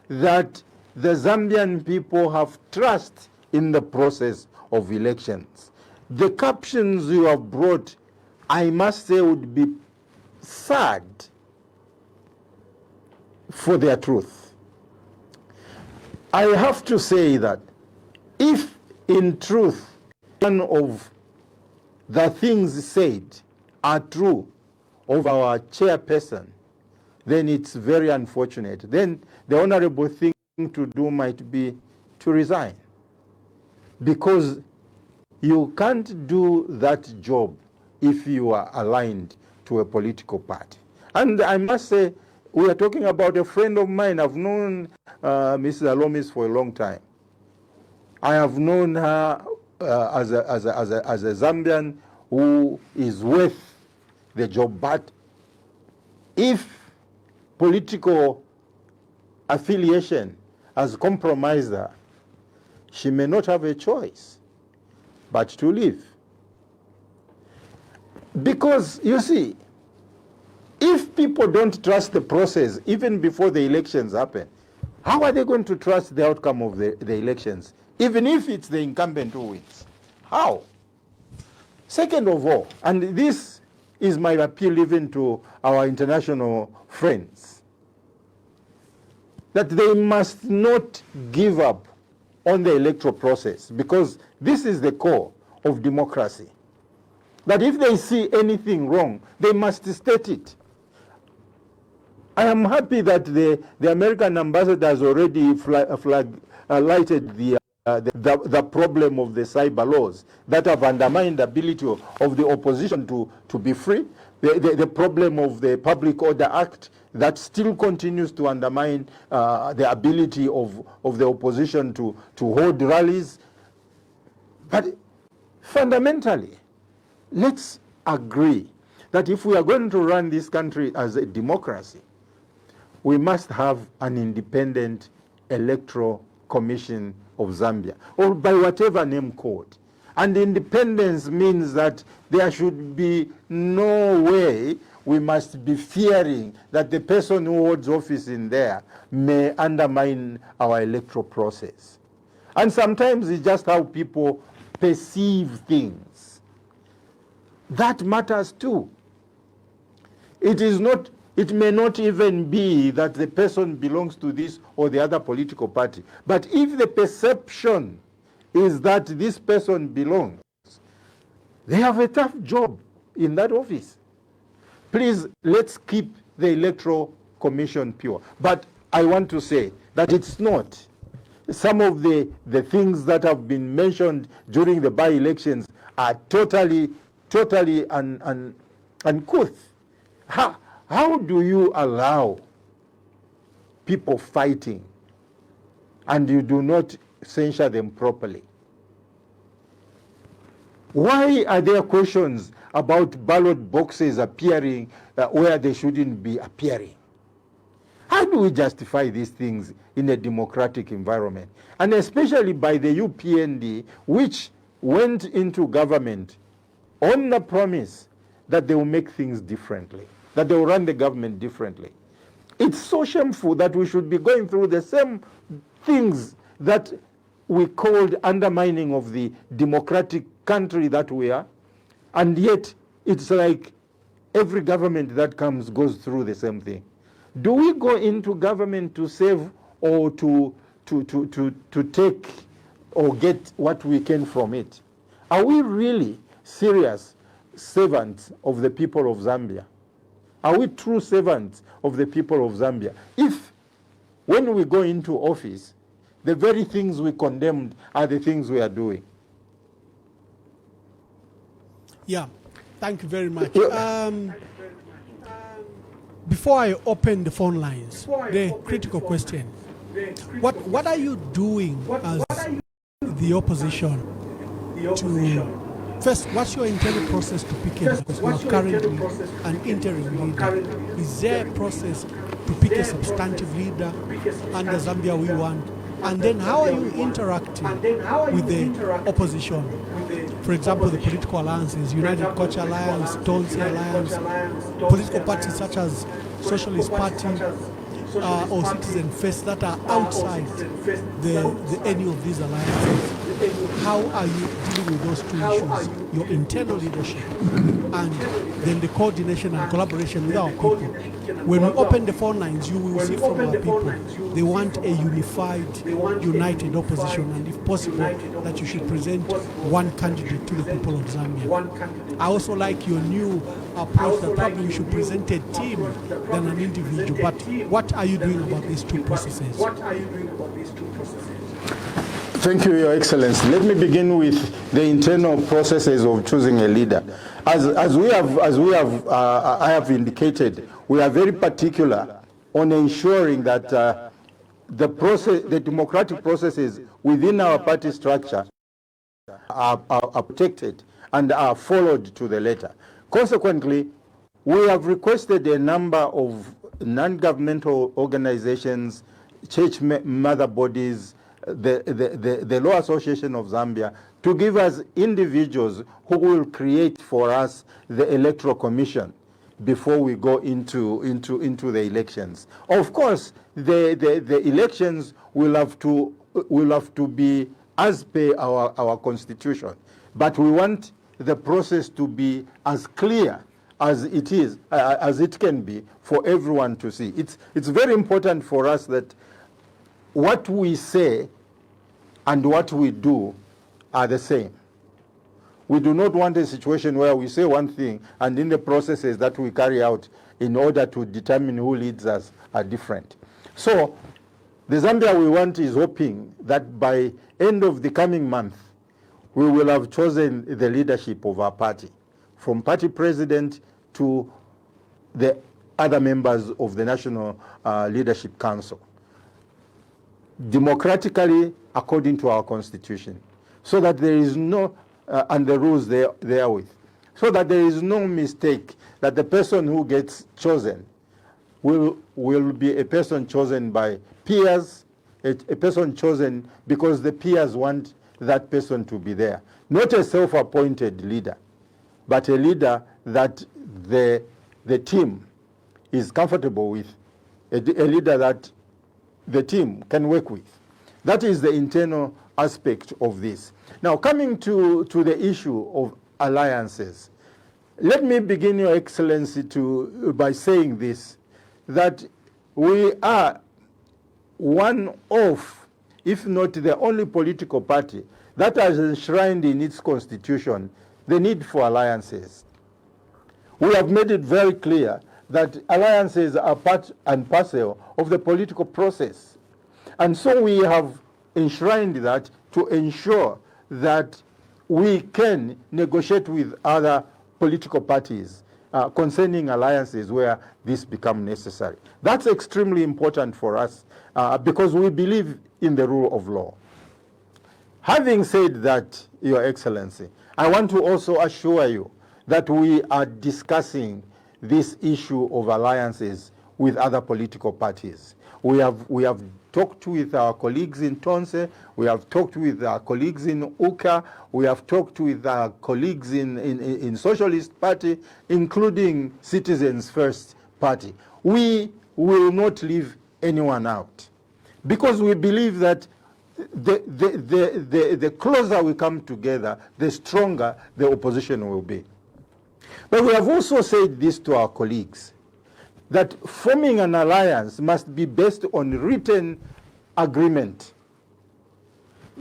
that the Zambian people have trust in the process of elections. The captions you have brought, I must say, would be sad for their truth. I have to say that if in truth one of the things said are true of our chairperson, then it's very unfortunate. Then the honorable thing to do might be to resign, because you can't do that job if you are aligned to a political party. And I must say, we are talking about a friend of mine. I've known Mrs. Alomis for a long time. I have known her as a Zambian who is worth the job. But if political affiliation has compromised her, she may not have a choice but to leave. Because, you see, if people don't trust the process even before the elections happen, how are they going to trust the outcome of the elections, even if it's the incumbent who wins? How? Second of all, and this is my appeal even to our international friends, that they must not give up on the electoral process, because this is the core of democracy. That if they see anything wrong, they must state it. I am happy that the American ambassador has already lighted the problem of the cyber laws that have undermined the ability of the opposition to be free, the problem of the Public Order Act that still continues to undermine the ability of the opposition to hold rallies. But fundamentally, let's agree that if we are going to run this country as a democracy, we must have an independent electoral commission of Zambia, or by whatever name called. And independence means that there should be no way we must be fearing that the person who holds office in there may undermine our electoral process. And sometimes it's just how people perceive things. That matters too. It may not even be that the person belongs to this or the other political party. But if the perception is that this person belongs, they have a tough job in that office. Please, let's keep the Electoral Commission pure. But I want to say that it's not. Some of the things that have been mentioned during the by-elections are totally uncouth. How do you allow people fighting and you do not censure them properly? Why are there questions about ballot boxes appearing where they shouldn't be appearing? How do we justify these things in a democratic environment? And especially by the UPND, which went into government on the promise that they will make things differently, that they will run the government differently. It's so shameful that we should be going through the same things that we called undermining of the democratic country that we are, and yet it's like every government that comes goes through the same thing. Do we go into government to save or to take or get what we can from it? Are we really serious servants of the people of Zambia? Are we true servants of the people of Zambia? If, when we go into office, the very things we condemned are the things we are doing. Yeah, thank you very much. Before I open the phone lines, the critical question: what are you doing as the opposition to First, what's your internal process to pick it? Because you are currently an interim leader. Is there a process to pick a substantive leader under Zambia We Want? And then how are you interacting with the opposition? For example, the political alliances, United Culture Alliance, Tonse Alliance, political parties such as Socialist Party or Citizen First that are outside any of these alliances. How are you dealing with those two issues? Your internal leadership and then the coordination and collaboration with our people. When we open the phone lines, you will see from our people, they want a united opposition, and if possible, that you should present one candidate to the people of Zambia. I also like your new approach that probably you should present a team than an individual. But what are you doing about these two processes? Thank you, Your Excellency. Let me begin with the internal processes of choosing a leader. I have indicated, we are very particular on ensuring that the democratic processes within our party structure are protected and are followed to the letter. Consequently, we have requested a number of non-governmental organizations, church mother bodies, the Law Association of Zambia, to give us individuals who will create for us the electoral commission before we go into the elections. Of course, the elections will have to be as per our constitution, but we want the process to be as clear as it can be for everyone to see. It's very important for us that what we say and what we do are the same. We do not want a situation where we say one thing and in the processes that we carry out in order to determine who leads us are different. So the Zambia We Want is hoping that by end of the coming month, we will have chosen the leadership of our party, from party president to the other members of the National Leadership Council, democratically according to our constitution, so that there is no, and the rules therewith, so that there is no mistake that the person who gets chosen will be a person chosen by peers, a person chosen because the peers want that person to be there. Not a self-appointed leader, but a leader that the team is comfortable with, a leader that the team can work with. That is the internal aspect of this. Now, coming to the issue of alliances, let me begin, Your Excellency, by saying this, that we are one of, if not the only political party that has enshrined in its constitution the need for alliances. We have made it very clear that alliances are part and parcel of the political process. And so we have enshrined that to ensure that we can negotiate with other political parties concerning alliances where this becomes necessary. That's extremely important for us because we believe in the rule of law. Having said that, Your Excellency, I want to also assure you that we are discussing this issue of alliances with other political parties. We have talked with our colleagues in Tonse, we have talked with our colleagues in UKA, we have talked with our colleagues in Socialist Party, including Citizens First Party. We will not leave anyone out, because we believe that the closer we come together, the stronger the opposition will be. But we have also said this to our colleagues, that forming an alliance must be based on written agreement.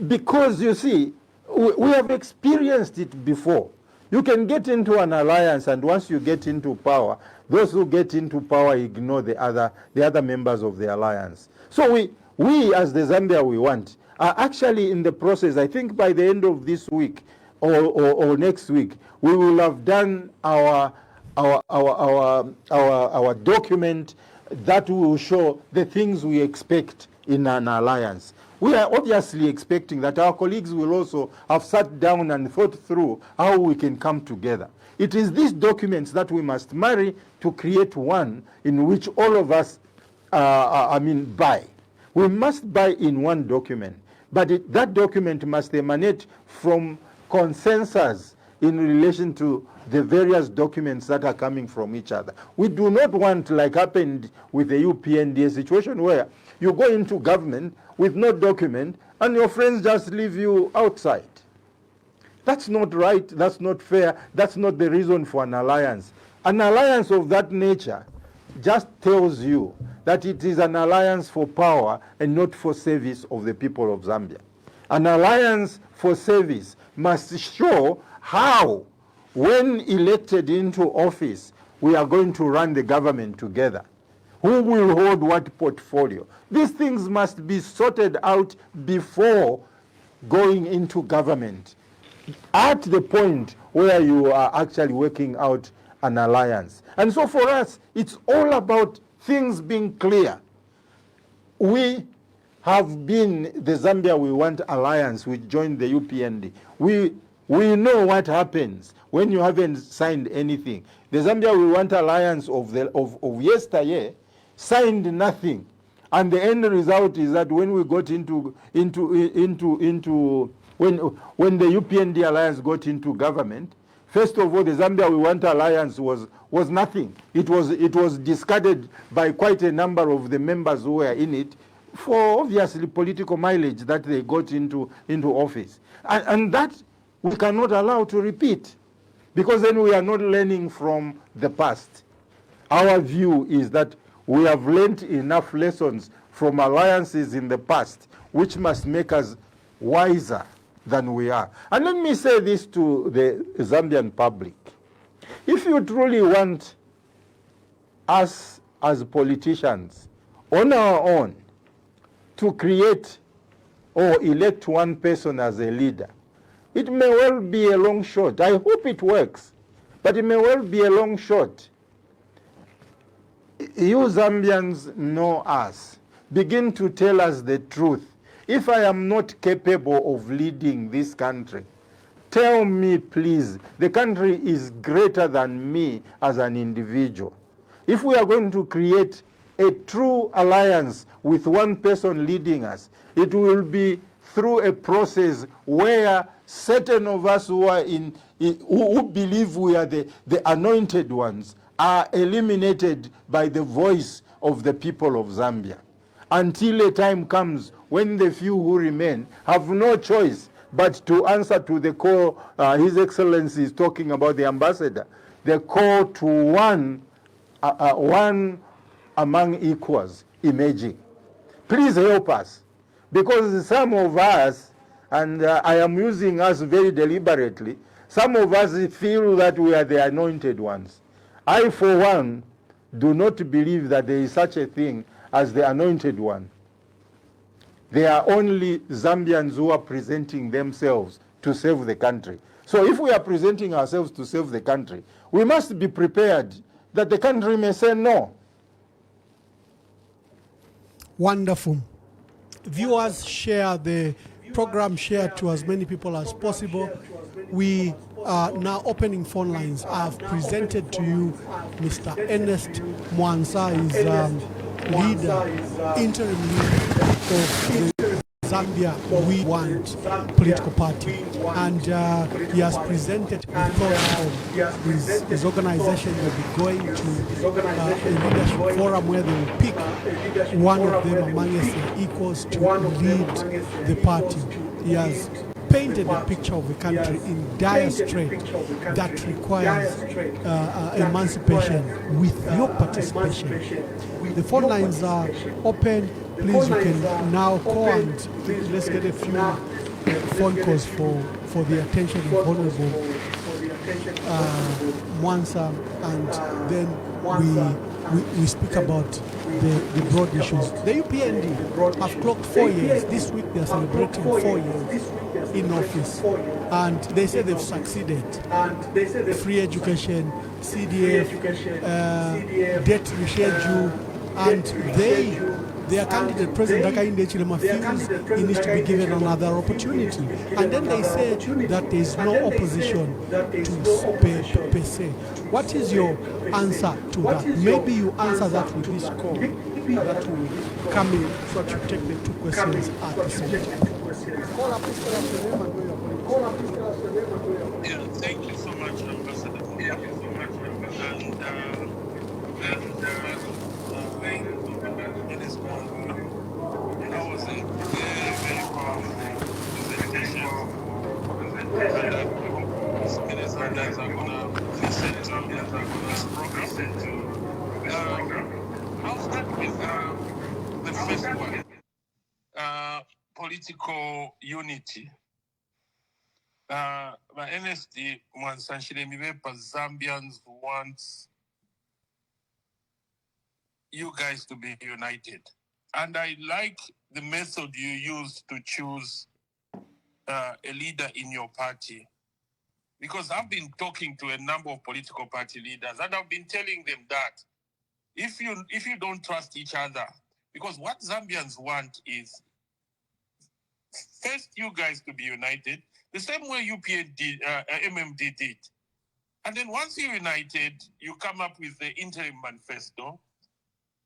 Because, you see, we have experienced it before. You can get into an alliance, and once you get into power, those who get into power ignore the other members of the alliance. So we as the Zambia We Want are actually in the process. I think by the end of this week or next week, we will have done our document that will show the things we expect in an alliance. We are obviously expecting that our colleagues will also have sat down and thought through how we can come together. It is these documents that we must marry to create one in which all of us, buy. We must buy in one document, but that document must emanate from consensus in relation to the various documents that are coming from each other. We do not want, like happened with the UPND, a situation where you go into government with no document and your friends just leave you outside. That's not right, that's not fair, that's not the reason for an alliance. An alliance of that nature just tells you that it is an alliance for power and not for service of the people of Zambia. An alliance for service must show how, when elected into office, we are going to run the government together. Who will hold what portfolio? These things must be sorted out before going into government, at the point where you are actually working out an alliance. And so for us, it's all about things being clear. We have been the Zambia We Want Alliance. We joined the UPND. We know what happens when you haven't signed anything. The Zambia We Want Alliance of yesteryear signed nothing, and the end result is that when we got when the UPND alliance got into government, first of all, the Zambia We Want Alliance was nothing. It was discarded by quite a number of the members who were in it for obviously political mileage that they got into office, and that we cannot allow to repeat, because then we are not learning from the past. Our view is that we have learned enough lessons from alliances in the past, which must make us wiser than we are. And let me say this to the Zambian public. If you truly want us as politicians on our own to create or elect one person as a leader, it may well be a long shot. I hope it works, but it may well be a long shot. You Zambians know us. Begin to tell us the truth. If I am not capable of leading this country, tell me, please. The country is greater than me as an individual. If we are going to create a true alliance with one person leading us, it will be through a process where certain of us who believe we are the anointed ones are eliminated by the voice of the people of Zambia, until a time comes when the few who remain have no choice but to answer to the call His Excellency is talking about, the ambassador, the call to one among equals emerging. Please help us, because some of us, and I am using us very deliberately, some of us feel that we are the anointed ones. I, for one, do not believe that there is such a thing as the anointed one. They are only Zambians who are presenting themselves to serve the country. So if we are presenting ourselves to serve the country, we must be prepared that the country may say no. Wonderful. Viewers, share the program, share to as many people as possible. We are now opening phone lines. I have presented to you Mr. Ernest Mwansa, is interim leader of the Zambia We Want political party, and he has presented the thoughts of his organization will be going to a leadership forum where they will pick one of them among their equals to lead the party. He has painted a picture of a country in dire strait that requires emancipation with your participation. The phone lines are open. Please, you can now call, and let's get a few phone calls for the attention of Honorable Mwansa, and then we speak about the broad issues. The UPND have clocked 4 years. This week they are celebrating 4 years in office, and they say they've succeeded. Free education, CDF, debt reschedule, and they their candidate, President Hakainde Hichilema, feels he needs to be given another opportunity. And then they say that there is no opposition to per se. What is your answer to that? Maybe you answer that with this call that will come in so that you take the two questions at the same time. Yeah, thank you so much, Ambassador. Thank you so much, Ambassador. In this program, that was a very, very powerful presentation. And I hope as many as are going to listen to this program. I'll start with the first one. Political unity. My NSD wants Zambians wants you guys to be united. And I like the method you use to choose a leader in your party. Because I've been talking to a number of political party leaders and I've been telling them that if you don't trust each other, because what Zambians want is first you guys to be united, the same way UPN did, MMD did. And then once you're united, you come up with the interim manifesto,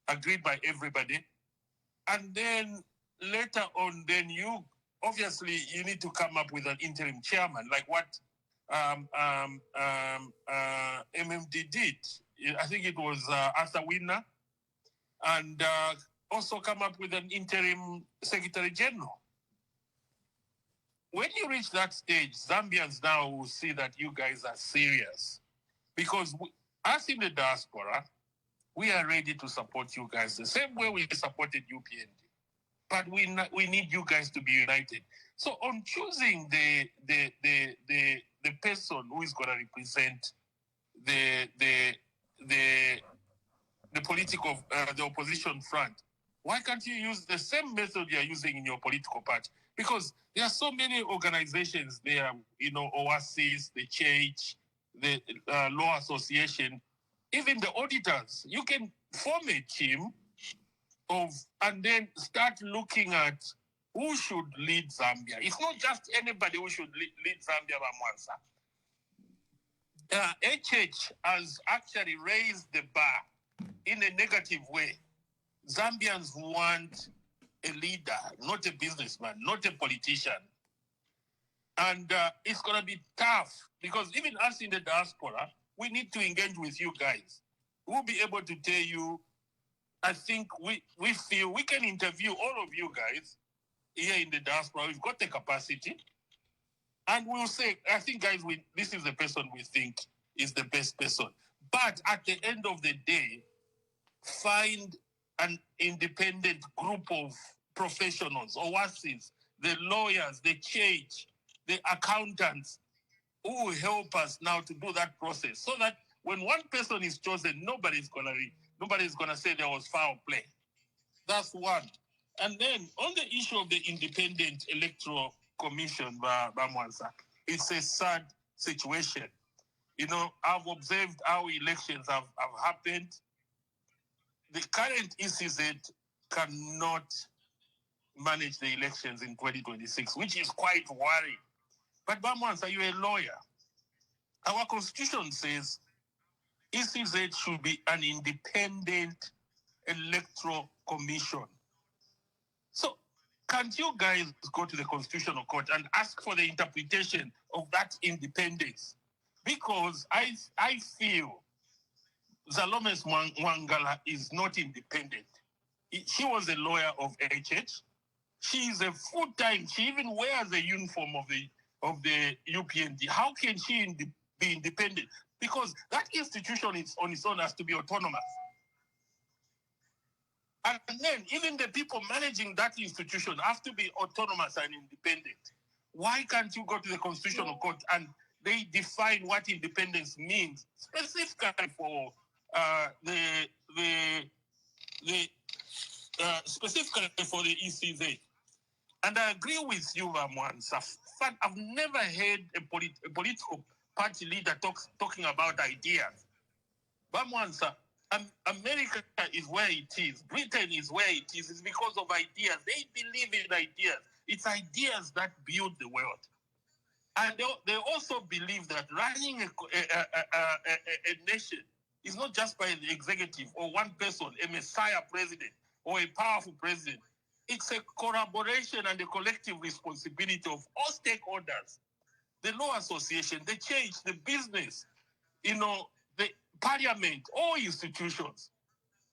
agreed by everybody. And then later on, then you need to come up with an interim chairman, like what MMD did. I think it was Arthur Winner, and also come up with an interim secretary general. When you reach that stage, Zambians now will see that you guys are serious. Because us in the diaspora, we are ready to support you guys the same way we supported UPND. But we need you guys to be united. So on choosing the person who is going to represent the political, the opposition front, why can't you use the same method you're using in your political party? Because there are so many organizations there, OASIS, the church, the Law Association, even the auditors. You can form a team and then start looking at who should lead Zambia. It's not just anybody who should lead Zambia Bamwansa. HH has actually raised the bar in a negative way. Zambians want a leader, not a businessman, not a politician. And it's going to be tough because even us in the diaspora, we need to engage with you guys. We'll be able to tell you, I think we feel we can interview all of you guys here in the diaspora. We've got the capacity. And we'll say, I think, guys, this is the person we think is the best person. But at the end of the day, find an independent group of professionals, OASIS, the lawyers, the church, the accountants, who will help us now to do that process so that when one person is chosen, nobody's gonna say there was foul play. That's one. And then on the issue of the independent electoral commission, Bamwansa, it's a sad situation. I've observed how elections have happened. The current ECZ cannot manage the elections in 2026, which is quite worrying. But Bamwansa, you're a lawyer. Our constitution says ECZ should be an independent electoral commission. So can't you guys go to the Constitutional Court and ask for the interpretation of that independence? Because I feel Zalomes Mwangala is not independent. She was a lawyer of HH. She is a full-time, she even wears a uniform of the UPND. How can she be independent? Because that institution is on its own has to be autonomous. And then even the people managing that institution have to be autonomous and independent. Why can't you go to the Constitutional Court and they define what independence means specifically for specifically for the ECZ? And I agree with you, Bamwansa. I've never heard a political party leader talking about ideas. Bamwansa, America is where it is. Britain is where it is. It's because of ideas. They believe in ideas. It's ideas that build the world. And they also believe that running a nation is not just by the executive or one person, a messiah president or a powerful president. It's a collaboration and a collective responsibility of all stakeholders. The law association, the church, the business, the parliament, all institutions.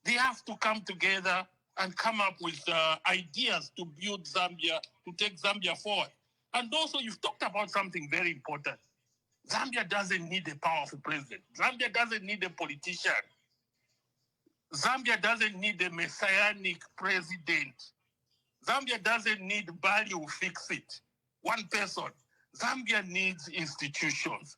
They have to come together and come up with ideas to build Zambia, to take Zambia forward. And also, you've talked about something very important. Zambia doesn't need a powerful president. Zambia doesn't need a politician. Zambia doesn't need a messianic president. Zambia doesn't need value fix it. One person. Zambia needs institutions.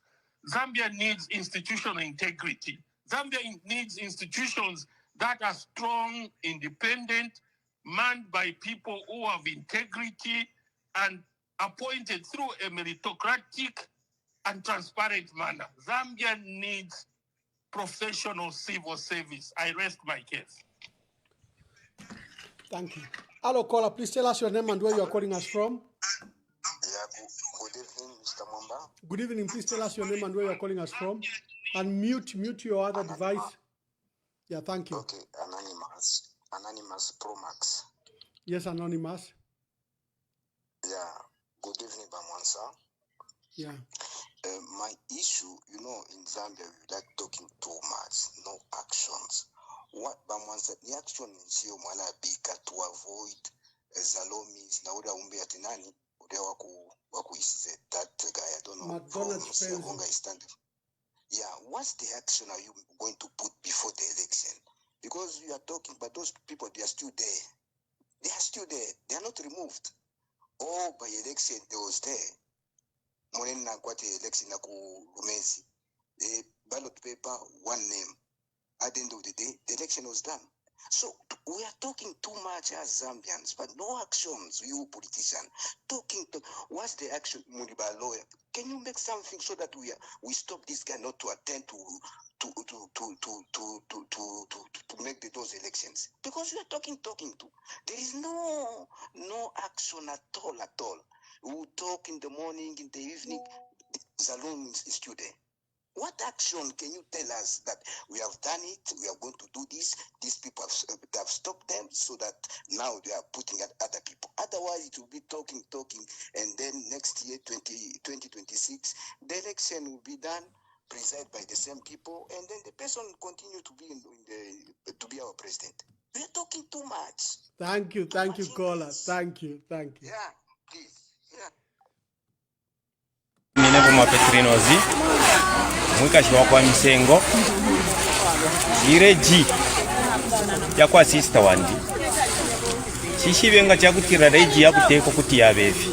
Zambia needs institutional integrity. Zambia needs institutions that are strong, independent, manned by people who have integrity and appointed through a meritocratic and transparent manner. Zambia needs professional civil service. I rest my case. Thank you. Hello, caller. Please tell us your name and where you are calling us from. Good evening, Mr. Mwamba. Good evening. Please tell us your name and where you are calling us from. And mute your other device. Yeah, thank you. Okay, Anonymous Pro Max. Yes, Anonymous. Yeah, good evening, Bamwansa. Yeah. My issue, in Zambia, we like talking too much, no actions. What Bamwansa, the action is you mwana bika to avoid Zalomis, na uda umbe atinani, uda waku is that guy, I don't know. Yeah, what's the action are you going to put before the election? Because you are talking, but those people, they are still there. They are still there. They are not removed. Oh, by election, they was there. Morena kwate election na ku Rumezi. The ballot paper, one name. At the end of the day, the election was done. So we are talking too much as Zambians, but no actions. You politician what's the action, Muniba lawyer? Can you make something so that we stop this guy not to attend to make those elections? Because we are talking to. There is no action at all. We talk in the morning, in the evening. Zalom is still there. What action can you tell us that we have done it, we are going to do this, these people have stopped them so that now they are putting at other people? Otherwise, it will be talking, and then next year, 2026, the election will be done, presided by the same people, and then the person will continue to be to be our president. We are talking too much. Thank you, caller. Thank you. Yeah, please. Yeah. Petrinozi mwikashiwa kwa misengo ireji yakwa sister wandi shishivenga chakutira reji yakuteko kuti yabevi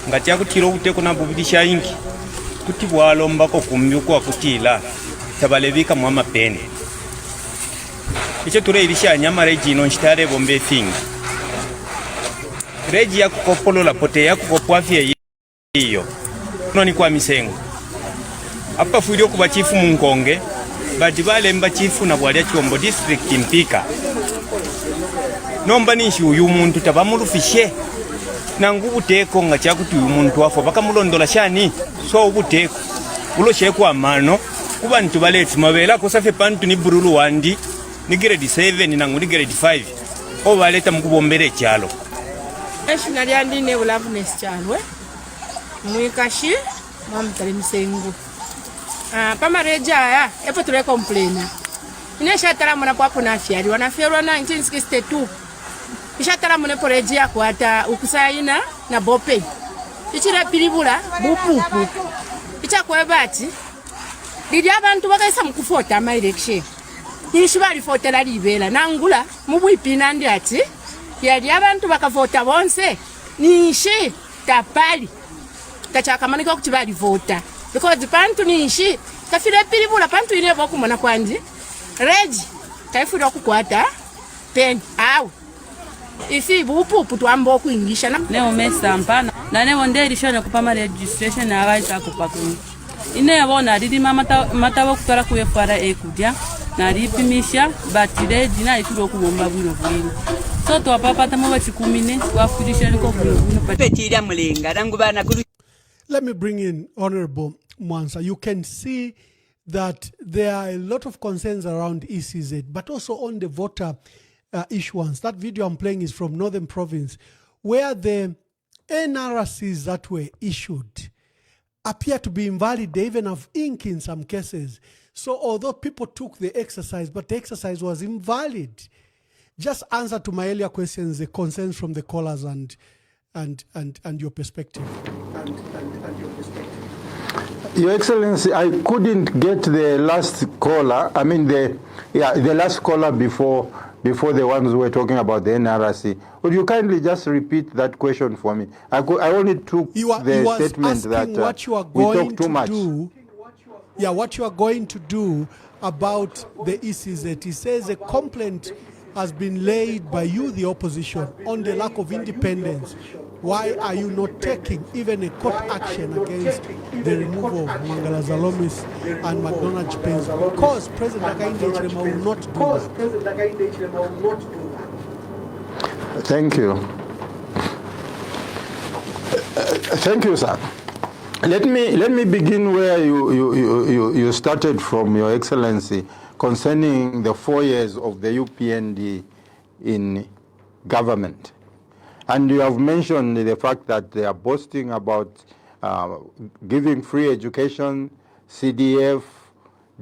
ngati yakutira ukuteko nambubidisha ingi kuti bwalombako kumbyuko akutila tabalevika mwa mapene icho tureilisha nyama reji ino nchitare bombe fingi reji yakukopolola pote yakukopwafye iyo noni kwa misengo apa fuilio kuba chifu munkonge bati balemba chifu na bwalya Chombo district mpika nomba nishi uyu muntu tabamurufishe na ngubuteko nga chakuti uyu muntu wafo bakamulondola shani so ubuteko ulosheku amano kuba ntubaleti mabela kosafe pantu ni burulu wandi ni grade 7 na ngudi grade 5 obaleta mukubombere kyalo eshina lyandi ne ulavunes kyalwe mwikashi mamutali misengo pamareja ya epo tule complaina ineshatala mwana kwapo na afyali wanafyerwa 1962 ishatala mwana poreji yako hata ukusaina na bope ichira pilibula bupupu ichakwebati lili abantu bakaisa mukufota ama election nishi balifotela libela nangula mubwipina ndi ati yali abantu bakavota bonse nishi tapali kachakamanika kuti balivota because pantu nishi kafile pilibula pantu ile bokumona kwandi reji kaifudwa kukwata pen awu ifi bupupu twambo kuingisha na leo mesampana na leo ndeli shona kupama registration abaita kupakuni ine yabona didi mata kutora kuyefara ekudya nalipimisha batireji naitula okubomba bwino bwino so twapapatamu bakikumine twafurisha liko bwino petira mulenga rangu bana. Let me bring in Honorable Mwansa. You can see that there are a lot of concerns around ECZ, but also on the voter issuance. That video I'm playing is from Northern Province, where the NRCs that were issued appear to be invalid. They even have ink in some cases. So although people took the exercise, but the exercise was invalid. Just answer to my earlier questions, the concerns from the callers and your perspective. Your Excellency, I couldn't get the last caller. I mean the last caller before the ones who were talking about the NRC. Would you kindly just repeat that question for me? I only took the statement that what you are going to do. Yeah, what you are going to do about the ECZ. He says a complaint has been laid by you, the opposition, on the lack of independence. Why are you not taking even a court action against the removal of Mangala Zalomis and McDonald's Pens? Because President Hakainde will not do that. Thank you. Thank you, sir. Let me begin where you started from, Your Excellency, concerning the 4 years of the UPND in government. And you have mentioned the fact that they are boasting about giving free education, CDF,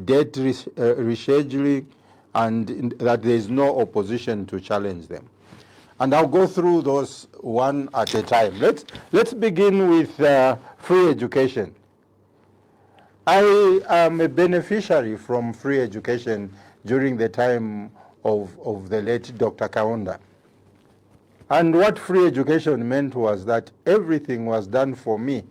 debt rescheduling, and that there is no opposition to challenge them. And I'll go through those one at a time. Let's begin with free education. I am a beneficiary from free education during the time of the late Dr. Kaunda. And what free education meant was that everything was done for me.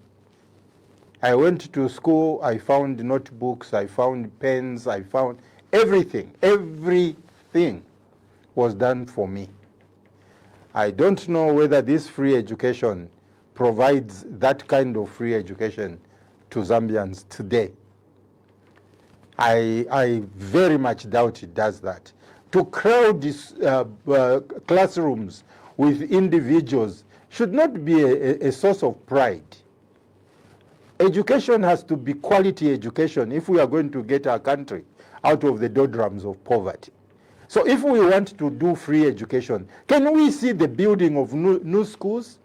I went to school, I found notebooks, I found pens, I found everything. Everything was done for me. I don't know whether this free education provides that kind of free education to Zambians today. I very much doubt it does that. To crowd these classrooms with individuals should not be a source of pride. Education has to be quality education if we are going to get our country out of the doldrums of poverty. So if we want to do free education, can we see the building of new schools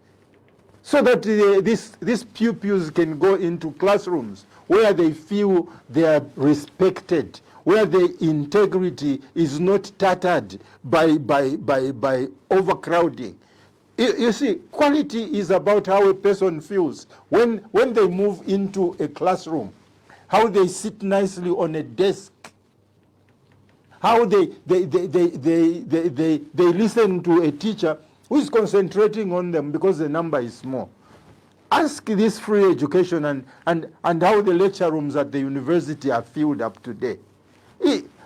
so that these pupils can go into classrooms where they feel they are respected, where the integrity is not tattered by overcrowding. You see, quality is about how a person feels when they move into a classroom, how they sit nicely on a desk, how they listen to a teacher who is concentrating on them because the number is small. Ask this free education and how the lecture rooms at the university are filled up today.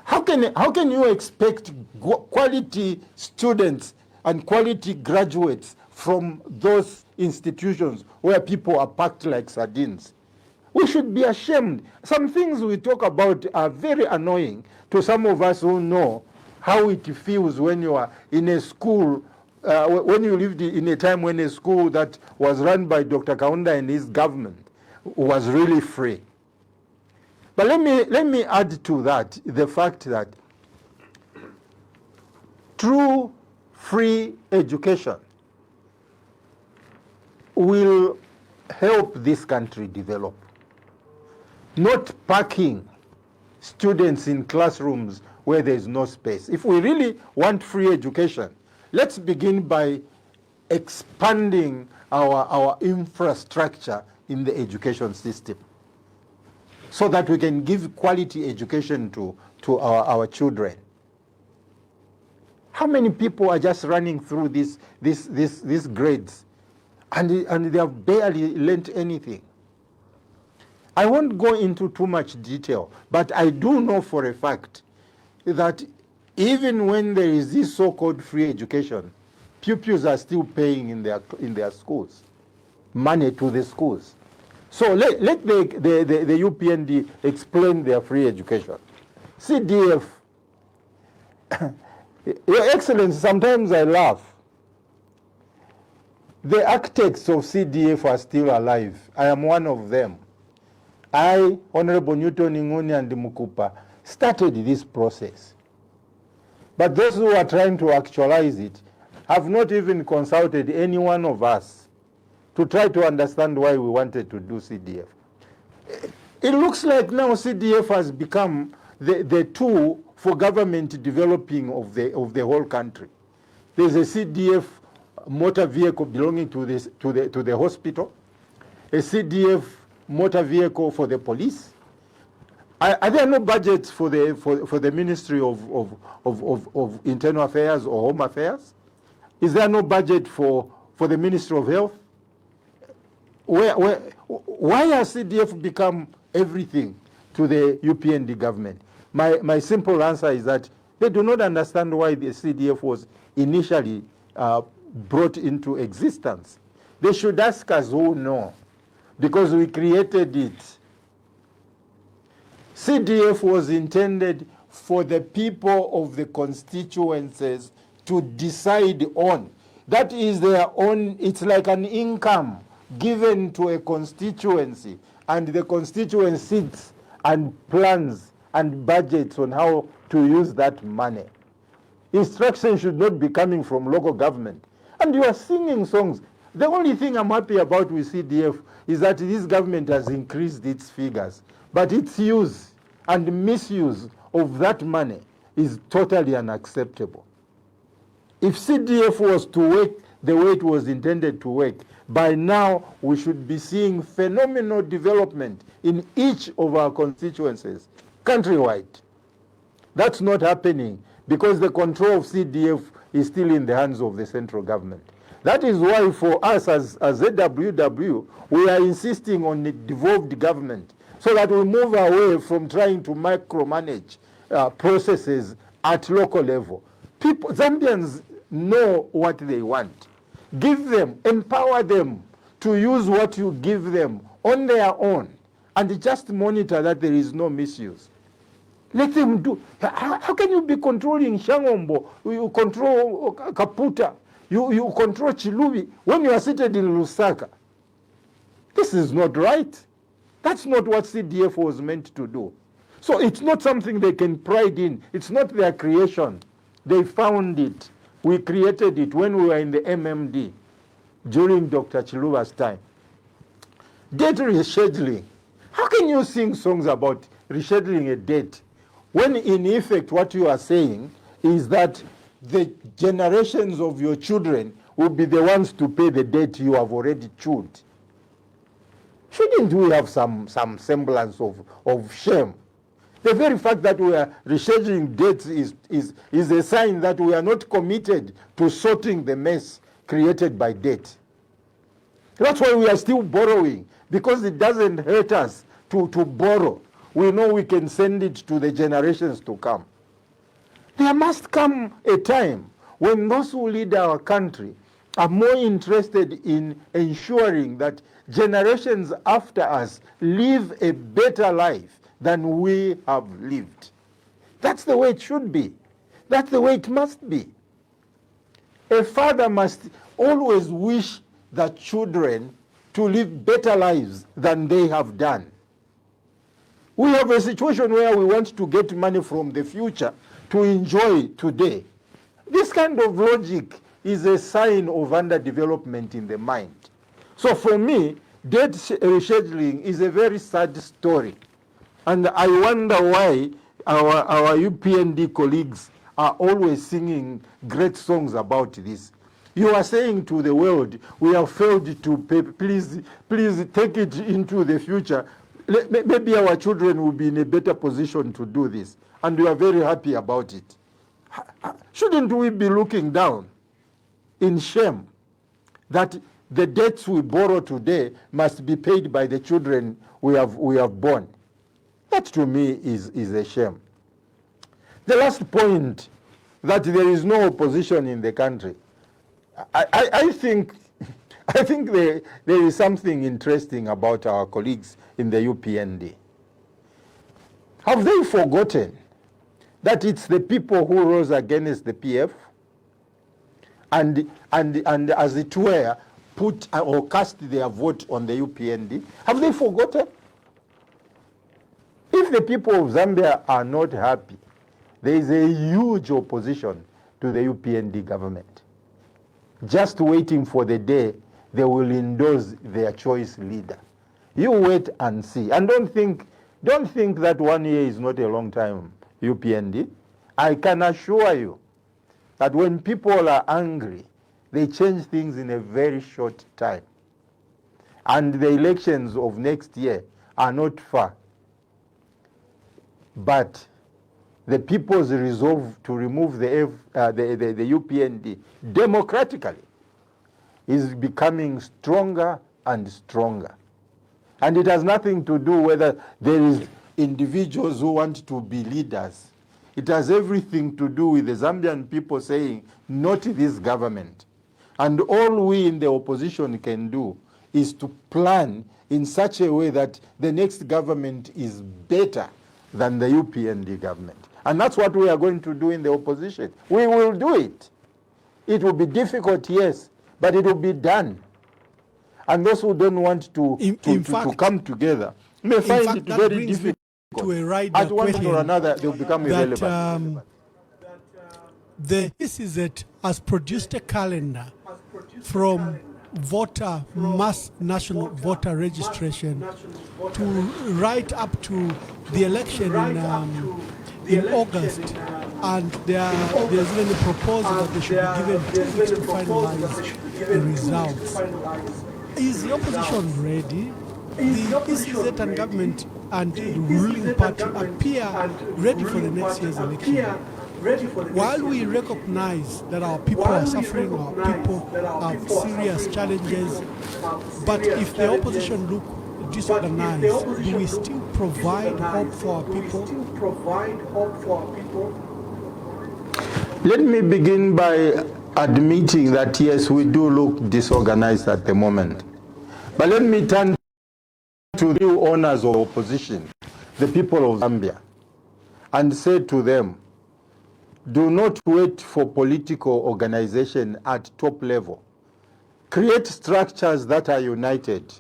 How can you expect quality students and quality graduates from those institutions where people are packed like sardines? We should be ashamed. Some things we talk about are very annoying to some of us who know how it feels when you are in a school, when you lived in a time when a school that was run by Dr. Kaunda and his government was really free. But let me add to that the fact that true free education will help this country develop. Not packing students in classrooms where there is no space. If we really want free education, let's begin by expanding our infrastructure in the education system so that we can give quality education to our children. How many people are just running through these grades and they have barely learned anything? I won't go into too much detail, but I do know for a fact that even when there is this so-called free education, pupils are still paying in their schools, money to the schools. So let the UPND explain their free education. CDF Your Excellency, sometimes I laugh. The architects of CDF are still alive. I am one of them. I, Honorable Newton Inguni and Mukupa, started this process. But those who are trying to actualize it have not even consulted any one of us to try to understand why we wanted to do CDF. It looks like now CDF has become the tool for government developing of the whole country. There's a CDF motor vehicle belonging to the hospital, a CDF motor vehicle for the police. Are there no budgets for the Ministry of Internal Affairs or Home Affairs? Is there no budget for the Ministry of Health? Why has CDF become everything to the UPND government? My simple answer is that they do not understand why the CDF was initially brought into existence. They should ask us who know, because we created it. CDF was intended for the people of the constituencies to decide on. That is their own, it's like an income given to a constituency, and the constituency sits and plans and budgets on how to use that money. Instruction should not be coming from local government. And you are singing songs. The only thing I'm happy about with CDF is that this government has increased its figures, but its use and misuse of that money is totally unacceptable. If CDF was to work the way it was intended to work, by now we should be seeing phenomenal development in each of our constituencies, countrywide. That's not happening because the control of CDF is still in the hands of the central government. That is why for us as ZWW, we are insisting on a devolved government so that we move away from trying to micromanage processes at local level. People, Zambians know what they want. Give them, empower them to use what you give them on their own, and just monitor that there is no misuse. Let them do. How can you be controlling Shangombo? You control Kaputa. You control Chilubi when you are seated in Lusaka. This is not right. That's not what CDF was meant to do. So it's not something they can pride in. It's not their creation. They found it. We created it when we were in the MMD during Dr. Chiluba's time. Debt rescheduling. How can you sing songs about rescheduling a debt when in effect what you are saying is that the generations of your children will be the ones to pay the debt you have already chewed? Shouldn't we have some semblance of shame? The very fact that we are rescheduling debts is a sign that we are not committed to sorting the mess created by debt. That's why we are still borrowing, because it doesn't hurt us to borrow. We know we can send it to the generations to come. There must come a time when those who lead our country are more interested in ensuring that generations after us live a better life than we have lived. That's the way it should be. That's the way it must be. A father must always wish the children to live better lives than they have done. We have a situation where we want to get money from the future to enjoy today. This kind of logic is a sign of underdevelopment in the mind. So for me, debt rescheduling is a very sad story. And I wonder why our UPND colleagues are always singing great songs about this. You are saying to the world, we have failed to pay, please take it into the future. Maybe our children will be in a better position to do this. And we are very happy about it. Shouldn't we be looking down in shame that the debts we borrow today must be paid by the children we have born? That to me is a shame. The last point, that there is no opposition in the country. I think there is something interesting about our colleagues in the UPND. Have they forgotten that it's the people who rose against the PF and as it were, put or cast their vote on the UPND? Have they forgotten? If the people of Zambia are not happy, there is a huge opposition to the UPND government, just waiting for the day they will endorse their choice leader. You wait and see. And don't think that 1 year is not a long time, UPND. I can assure you that when people are angry, they change things in a very short time. And the elections of next year are not far. But the people's resolve to remove the UPND democratically is becoming stronger and stronger. And it has nothing to do whether there is individuals who want to be leaders. It has everything to do with the Zambian people saying, not this government. And all we in the opposition can do is to plan in such a way that the next government is better than the UPND government. And that's what we are going to do in the opposition. We will do it. It will be difficult, yes, but it will be done. And those who don't want to come together may find it very difficult. To a right At one point or another, they will become irrelevant. The ECZ has produced a calendar from mass national voter registration to right up to the election in August, and there's even a proposal that they should be given 2 weeks to finalize the results. Is the opposition ready? The ECZ and government and the ruling party appear ready for the next year's election. While we recognize that our people are suffering, our people have serious challenges, but if the opposition look disorganized, do we still provide hope for our people? Let me begin by admitting that yes, we do look disorganized at the moment. But let me turn to the new owners of opposition, the people of Zambia, and say to them, do not wait for political organization at top level. Create structures that are united,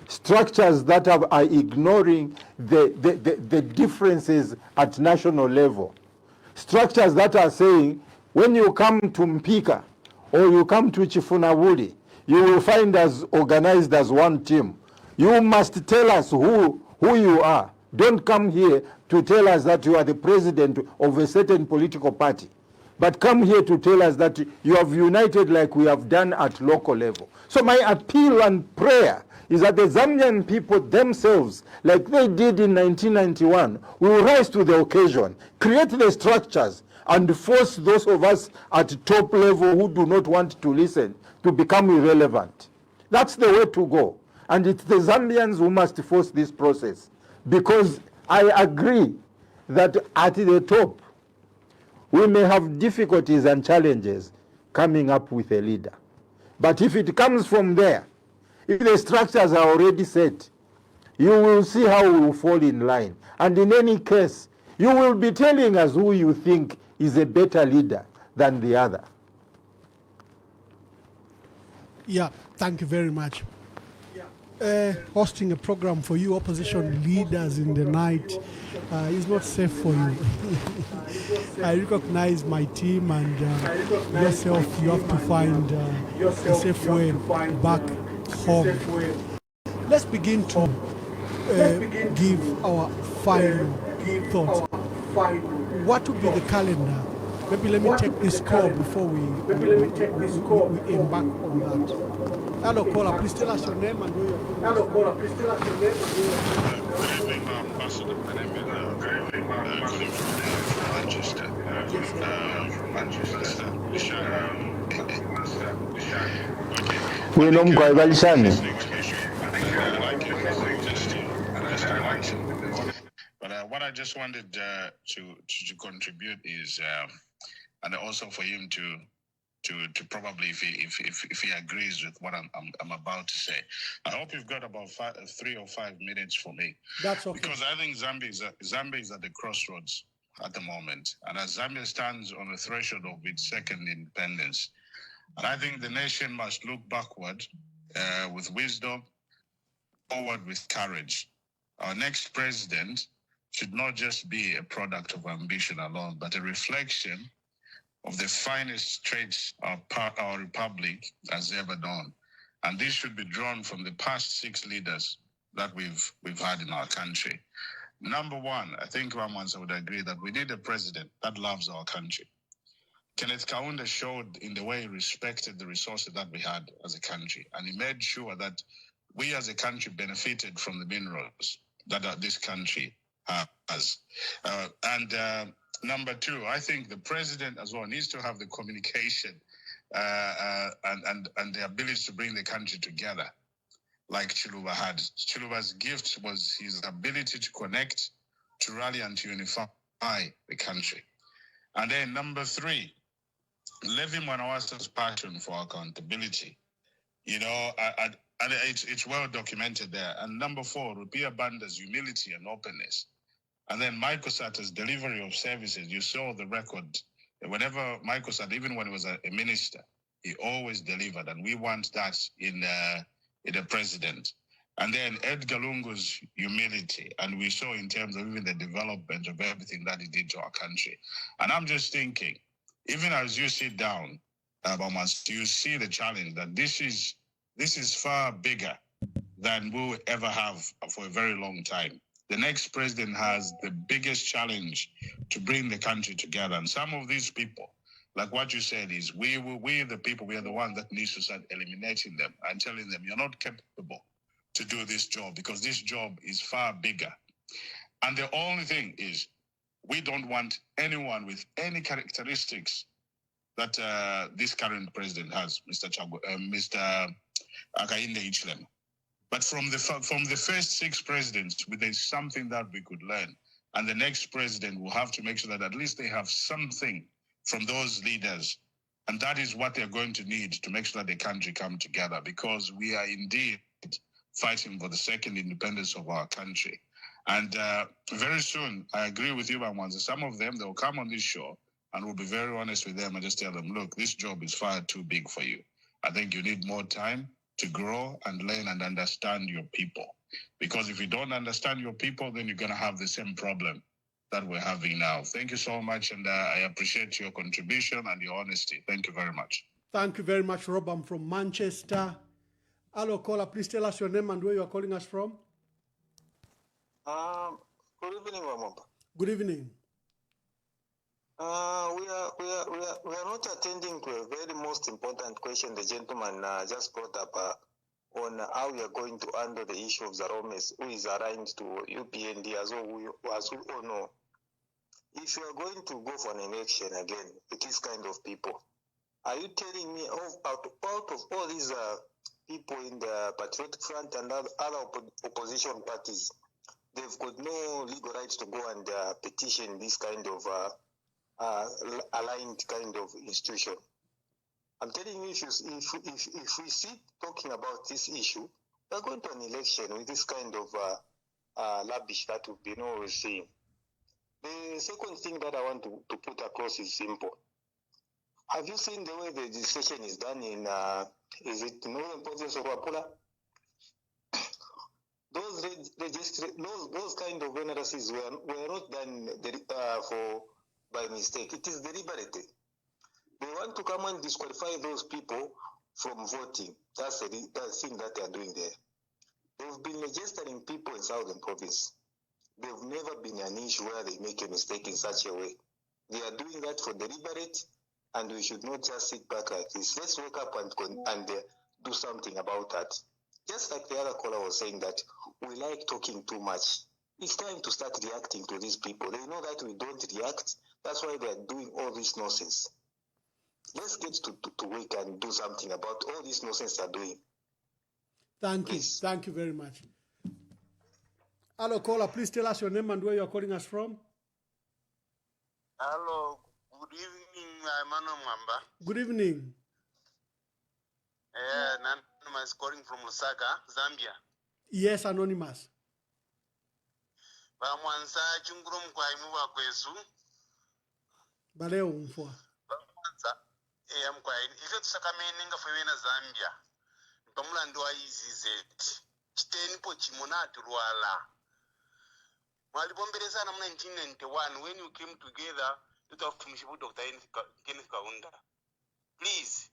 structures that are ignoring the differences at national level, structures that are saying, when you come to Mpika or you come to Chifunabuli, you will find us organized as one team. You must tell us who you are. Don't come here to tell us that you are the president of a certain political party, but come here to tell us that you have united like we have done at local level. So my appeal and prayer is that the Zambian people themselves, like they did in 1991, will rise to the occasion, create the structures, and force those of us at top level who do not want to listen to become irrelevant. That's the way to go. And it's the Zambians who must force this process. Because I agree that at the top, we may have difficulties and challenges coming up with a leader. But if it comes from there, if the structures are already set, you will see how we will fall in line. And in any case, you will be telling us who you think is a better leader than the other. Yeah, thank you very much. Hosting a program for you opposition leaders in the night is not safe for you. I recognize my team and yourself. You have to find a safe way back home. Let's begin to give our final thoughts. What would be the calendar? Maybe let me take this call before we embark on that. Hello, caller. Please tell us your name and where you're from. Hello, caller. Please tell us your name and where you're from. Ambassador. My name is Manchester. We know Mkwaibalishani. But what I just wanted to contribute is, and also for him to probably, if he agrees with what I'm about to say. I hope you've got about 3 or 5 minutes for me. That's okay. Because I think Zambia is at the crossroads. at the moment. And as Zambia stands on the threshold of its second independence, and I think the nation must look backward with wisdom, forward with courage. Our next president should not just be a product of ambition alone, but a reflection of the finest traits our republic has ever known. And this should be drawn from the past 6 leaders that we've had in our country. Number one, I think Ramwansa would agree that we need a president that loves our country. Kenneth Kaunda showed in the way he respected the resources that we had as a country, and he made sure that we as a country benefited from the minerals that this country has. Number two, I think the president as well needs to have the communication and the ability to bring the country together, like Chiluba had. Chiluba's gift was his ability to connect, to rally, and to unify the country. And then number three, Levi Mwanawasa's passion for accountability. You know, it's well documented there. And number four, Rupia Banda's humility and openness. And then Michael Sata's delivery of services. You saw the record. Whenever Michael Sata, even when he was a minister, he always delivered. And we want that in a president. And then Edgar Lungu's humility. And we saw in terms of even the development of everything that he did to our country. And I'm just thinking, even as you sit down, you see the challenge that this is far bigger than we'll ever have for a very long time. The next president has the biggest challenge to bring the country together. And some of these people, like what you said, is we the people, we are the ones that need to start eliminating them and telling them you're not capable to do this job because this job is far bigger. And the only thing is, we don't want anyone with any characteristics that this current president has, Mr. Hakainde Hichilema. But from the first 6 presidents, there's something that we could learn. And the next president will have to make sure that at least they have something from those leaders. And that is what they're going to need to make sure that the country come together, because we are indeed fighting for the second independence of our country. And very soon, I agree with you, Bamwanza, some of them, they'll come on this show and we'll be very honest with them and just tell them, look, this job is far too big for you. I think you need more time to grow and learn and understand your people. Because if you don't understand your people, then you're going to have the same problem that we're having now. Thank you so much, and I appreciate your contribution and your honesty. Thank you very much. Thank you very much, Rob. I'm from Manchester. Hello, caller. Please tell us your name and where you are calling us from. Good evening, Wamamba. Good evening. We are not attending to a very most important question the gentleman just brought up on how we are going to handle the issue of Zaromes, who is aligned to UPND, as we all know. If you are going to go for an election again with this kind of people, are you telling me out of all these people in the Patriotic Front and other opposition parties, they've got no legal rights to go and petition this kind of aligned kind of institution? I'm telling you, if we sit talking about this issue, we're going to an election with this kind of lavish that we've been always seeing. The second thing that I want to put across is simple. Have you seen the way the registration is done in, is it Northern Province of Wapula? Those kind of analyses were not done by mistake. It is deliberate. They want to come and disqualify those people from voting. That's the thing that they are doing there. They've been registering people in Southern Province. They've never been an issue where they make a mistake in such a way. They are doing that for deliberate, and we should not just sit back like this. Let's wake up and do something about that. Just like the other caller was saying that we like talking too much. It's time to start reacting to these people. They know that we don't react. That's why they are doing all this nonsense. Let's get to work and do something about all this nonsense they are doing. Thank you. Thank you very much. Hello, caller. Please tell us your name and where you are calling us from. Hello. Good evening, Emmanuel Mwamba. Good evening. Anonymous calling from Lusaka, Zambia. Yes, Anonymous. Bamwansa chungurum kwa imuwa kwesu. Baleo umfwa. Mkwaini ife tusakamene ngafe na Zambia mpamulando wa EZZ chitenipo chimonatu lwala mwalipomberezana mu 1991 when you came together tutafumishibu Dr. Kenneth Kaunda. Please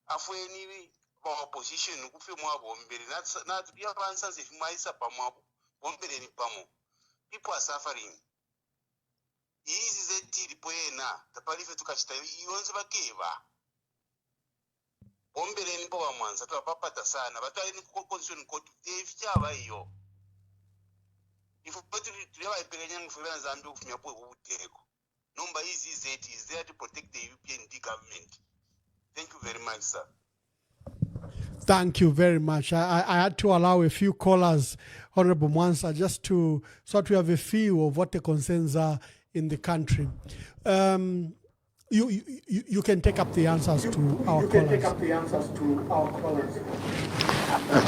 afweni ba opposition kufe mwabombere na pia bansa zifumaisa pamwabo bombere ni pamo. People are suffering. EZZ ripoena tapalife tukachita yonse bakeba ombere nipo wa Mwanza twapapata sana batali ni constitution court efyaba iyo ifo tuliwa ipelenya ngifuna Zambia kufanya po ubuteko nomba EZZ is there to protect the UPND government. Thank you very much, sir. Thank you very much. I had to allow a few callers, Honorable Mwansa, just to so that we have a feel of what the concerns are in the country. You can take up the answers to our callers.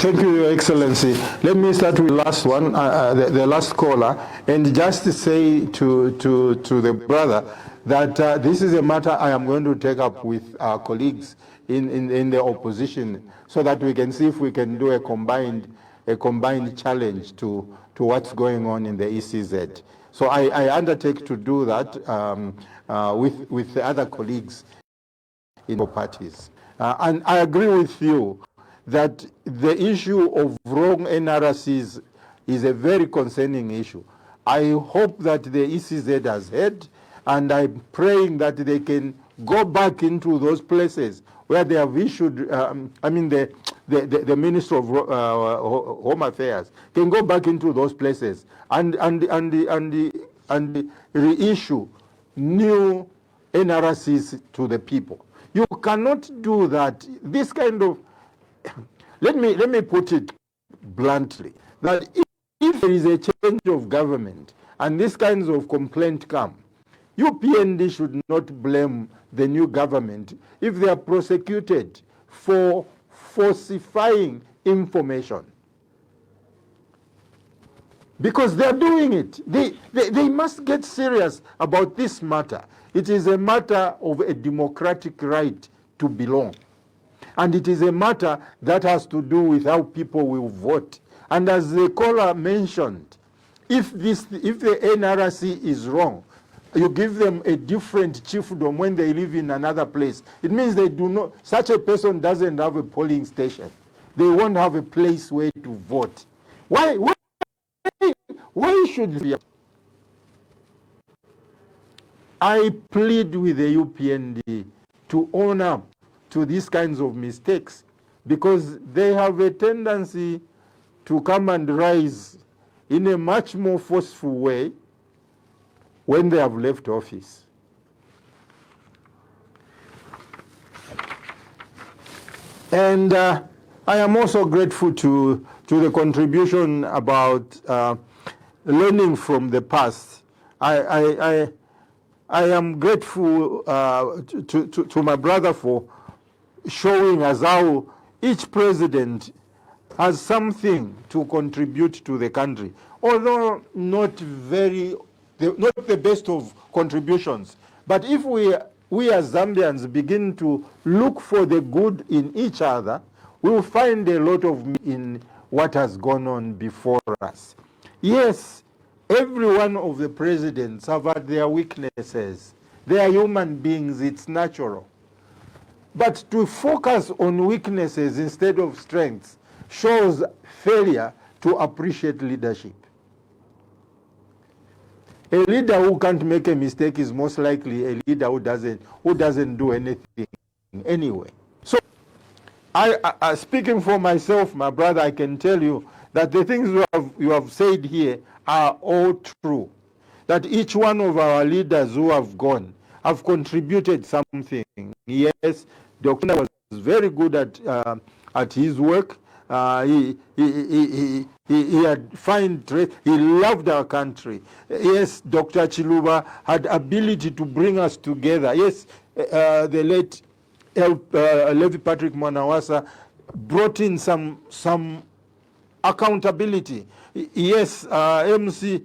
Thank you, Your Excellency. Let me start with the last one, the last caller, and just say to the brother that this is a matter I am going to take up with our colleagues in the opposition, so that we can see if we can do a combined challenge to what's going on in the ECZ. So I undertake to do that with the other colleagues in the parties. And I agree with you that the issue of wrong NRCs is a very concerning issue. I hope that the ECZ has heard, and I'm praying that they can go back into those places where they have issued, the Minister of Home Affairs can go back into those places and reissue new NRCs to the people. You cannot do that. This kind of, let me put it bluntly, that if there is a change of government and these kinds of complaints come, UPND should not blame the new government if they are prosecuted for falsifying information. Because they are doing it. They must get serious about this matter. It is a matter of a democratic right to belong. And it is a matter that has to do with how people will vote. And as the caller mentioned, if the NRC is wrong, you give them a different chiefdom when they live in another place. It means they do not, such a person doesn't have a polling station. They won't have a place where to vote. Why should we? I plead with the UPND to own up to these kinds of mistakes, because they have a tendency to come and rise in a much more forceful way when they have left office. And I am also grateful to the contribution about learning from the past. I am grateful to my brother for showing us how each president has something to contribute to the country, although not the best of contributions. But if we as Zambians begin to look for the good in each other, we will find a lot of in what has gone on before us. Yes, every one of the presidents have had their weaknesses. They are human beings, it's natural. But to focus on weaknesses instead of strengths shows failure to appreciate leadership. A leader who can't make a mistake is most likely a leader who doesn't do anything anyway. So, I speaking for myself, my brother, I can tell you that the things you have said here are all true. That each one of our leaders who have gone have contributed something. Yes, Dr. was very good at his work. He had fine trade. He loved our country. Yes, Dr. Chiluba had ability to bring us together. Yes, the late Levi Patrick Mwanawasa brought in some accountability. Yes, MC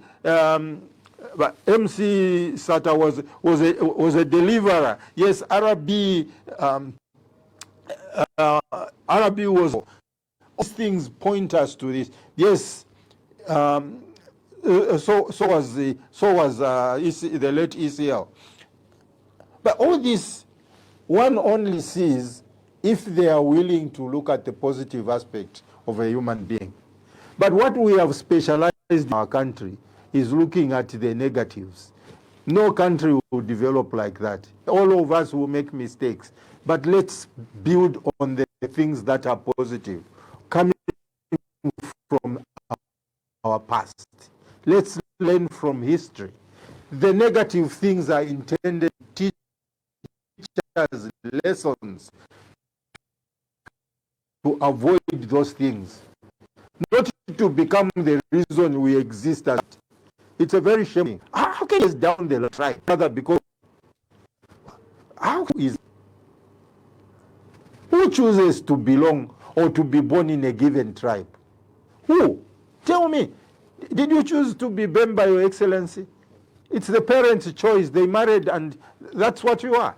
but MC Sata was a deliverer. Yes, Arabi was. All things point us to this. Yes, so was the late ECL. But all this, one only sees if they are willing to look at the positive aspect of a human being. But what we have specialized in our country is looking at the negatives. No country will develop like that. All of us will make mistakes. But let's build on the things that are positive, coming from our past. Let's learn from history. The negative things are intended to teach us lessons to avoid those things, not to become the reason we exist. It's a very shameful. How can it down the track? Rather, because how is who chooses to belong or to be born in a given tribe? Who? Tell me. Did you choose to be Bemba, Your Excellency? It's the parents' choice. They married, and that's what you are.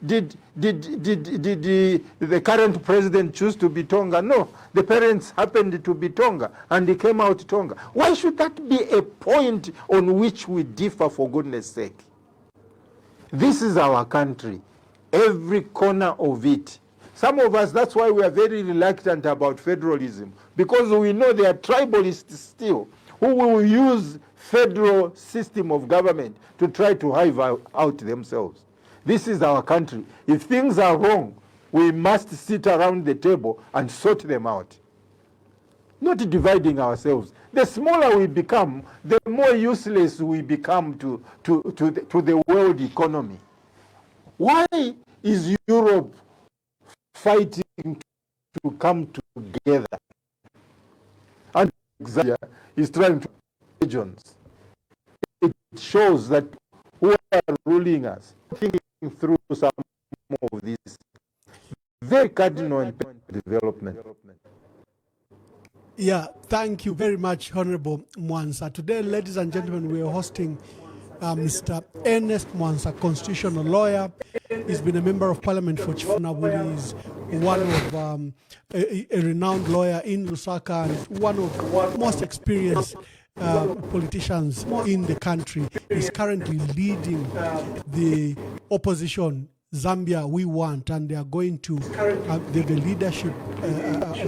Did the current president choose to be Tonga? No, the parents happened to be Tonga, and he came out Tonga. Why should that be a point on which we differ, for goodness sake? This is our country, every corner of it. Some of us, that's why we are very reluctant about federalism, because we know there are tribalists still who will use federal system of government to try to hive out themselves. This is our country. If things are wrong, we must sit around the table and sort them out. Not dividing ourselves. The smaller we become, the more useless we become to the world economy. Why is Europe fighting to come together? And Zambia is trying to regions. It shows that who are ruling us, thinking through some of this very cardinal development. Yeah, thank you very much, Honorable Mwansa. Today, ladies and gentlemen, we are hosting Mr. Ernest Mwansa, constitutional lawyer. He's been a member of parliament for Chifunabuli. He's one of a renowned lawyer in Lusaka and one of the most experienced politicians in the country. He's currently leading the opposition Zambia We Want, and they are going to the leadership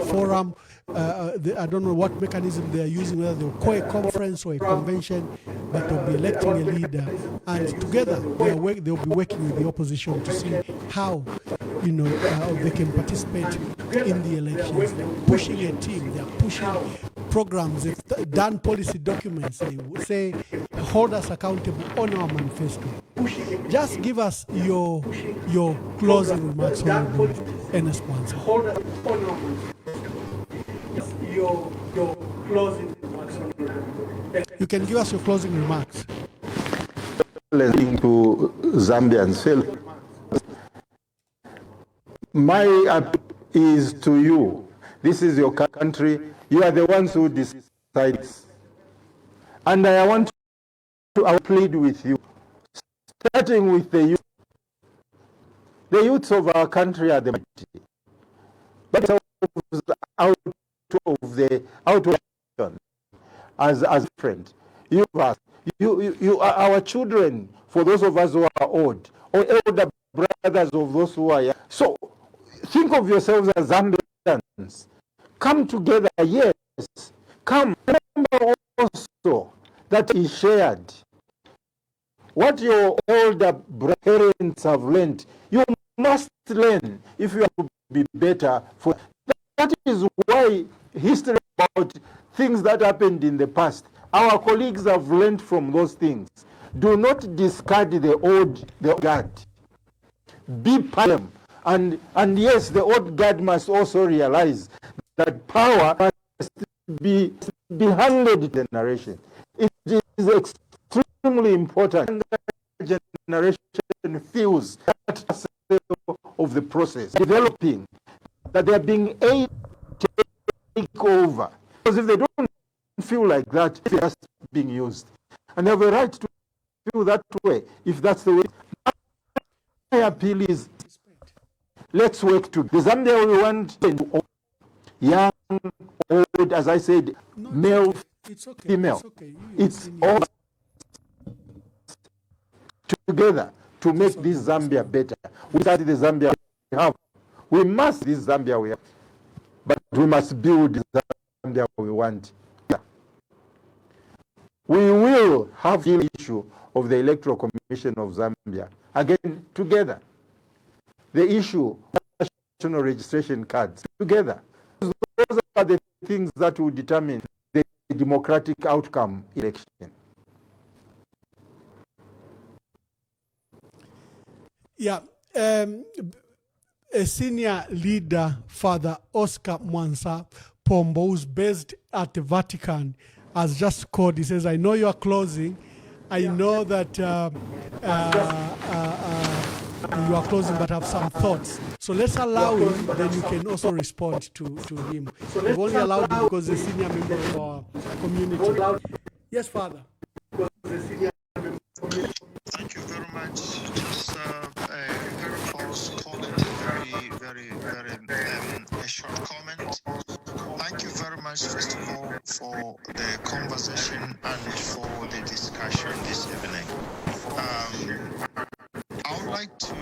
forum. I don't know what mechanism they are using, whether they'll call a conference or a convention, but they'll be electing a leader, and together they'll be working with the opposition to see how they can participate in the elections. They're pushing a team, they're pushing programs, they've done policy documents. They will say, hold us accountable on our manifesto. Just give us your closing remarks, Honorable Ernest Mwansa. Hold us on our manifesto. Your closing remarks. You can give us your closing remarks. Listening to Zambians, my appeal is to you. This is your country. You are the ones who decide. And I want to plead with you, starting with the youth. The youths of our country are the mighty. But out of the as a friend, you are our children. For those of us who are old, or elder brothers of those who are young. So think of yourselves as Zambians. Come together, yes. Come. Remember also that is shared. What your older parents have learned, you must learn if you have to be better. That is why history about things that happened in the past, our colleagues have learned from those things. Do not discard the old guard. Be part of them. And yes, the old guard must also realize that power must be handed to generation. It is extremely important that generation feels that of the process, developing, that they are being aided to take over. Because if they don't feel like that, it's just being used. and they have a right to feel that way if that's the way. My appeal is, let's work together. The Zambia we want, young, old, as I said, male, female. It's all together to make this Zambia better. We started the Zambia we have. We must this Zambia we have, but we must build the Zambia we want. We will have the issue of the Electoral Commission of Zambia again together. The issue of national registration cards together. Those are the things that will determine the democratic outcome election. Yeah, a senior leader, Father Oscar Mwansa Pombo, who's based at the Vatican, has just called. He says, I know you are closing. I know that you are closing, but have some thoughts. So let's allow him, then you can also respond to him. We've only allowed him because he's a senior member of our community. Yes, Father. Thank you very much. Just a very close comment, very a short comment. Thank you very much, first of all, for the conversation and for the discussion this evening. I would like to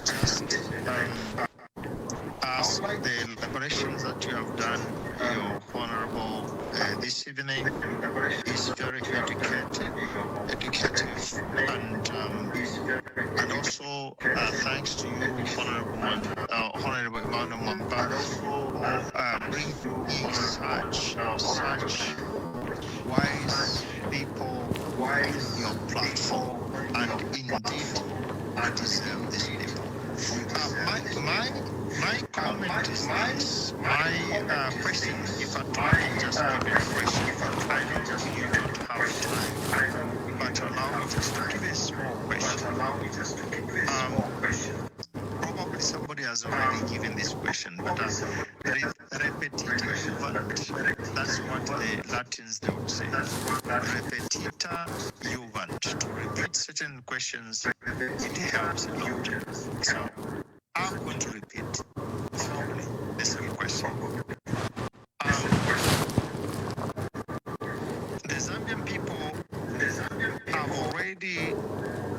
just ask the elaborations that you have done, your Honorable, this evening is very educative, and also thanks to you, Honorable Emmanuel Mwamba, bringing such wise people on your platform, and indeed I deserve these people. My comment is this. My question, if at all I can just give a question, I know you don't have time, but allow me just to give a small question. Probably somebody has already given this question, but repetita juvant. That's what the Latins they would say. Repetita juvant. To repeat certain questions, it helps a lot. So I'm going to repeat slowly the same question. The Zambian people have already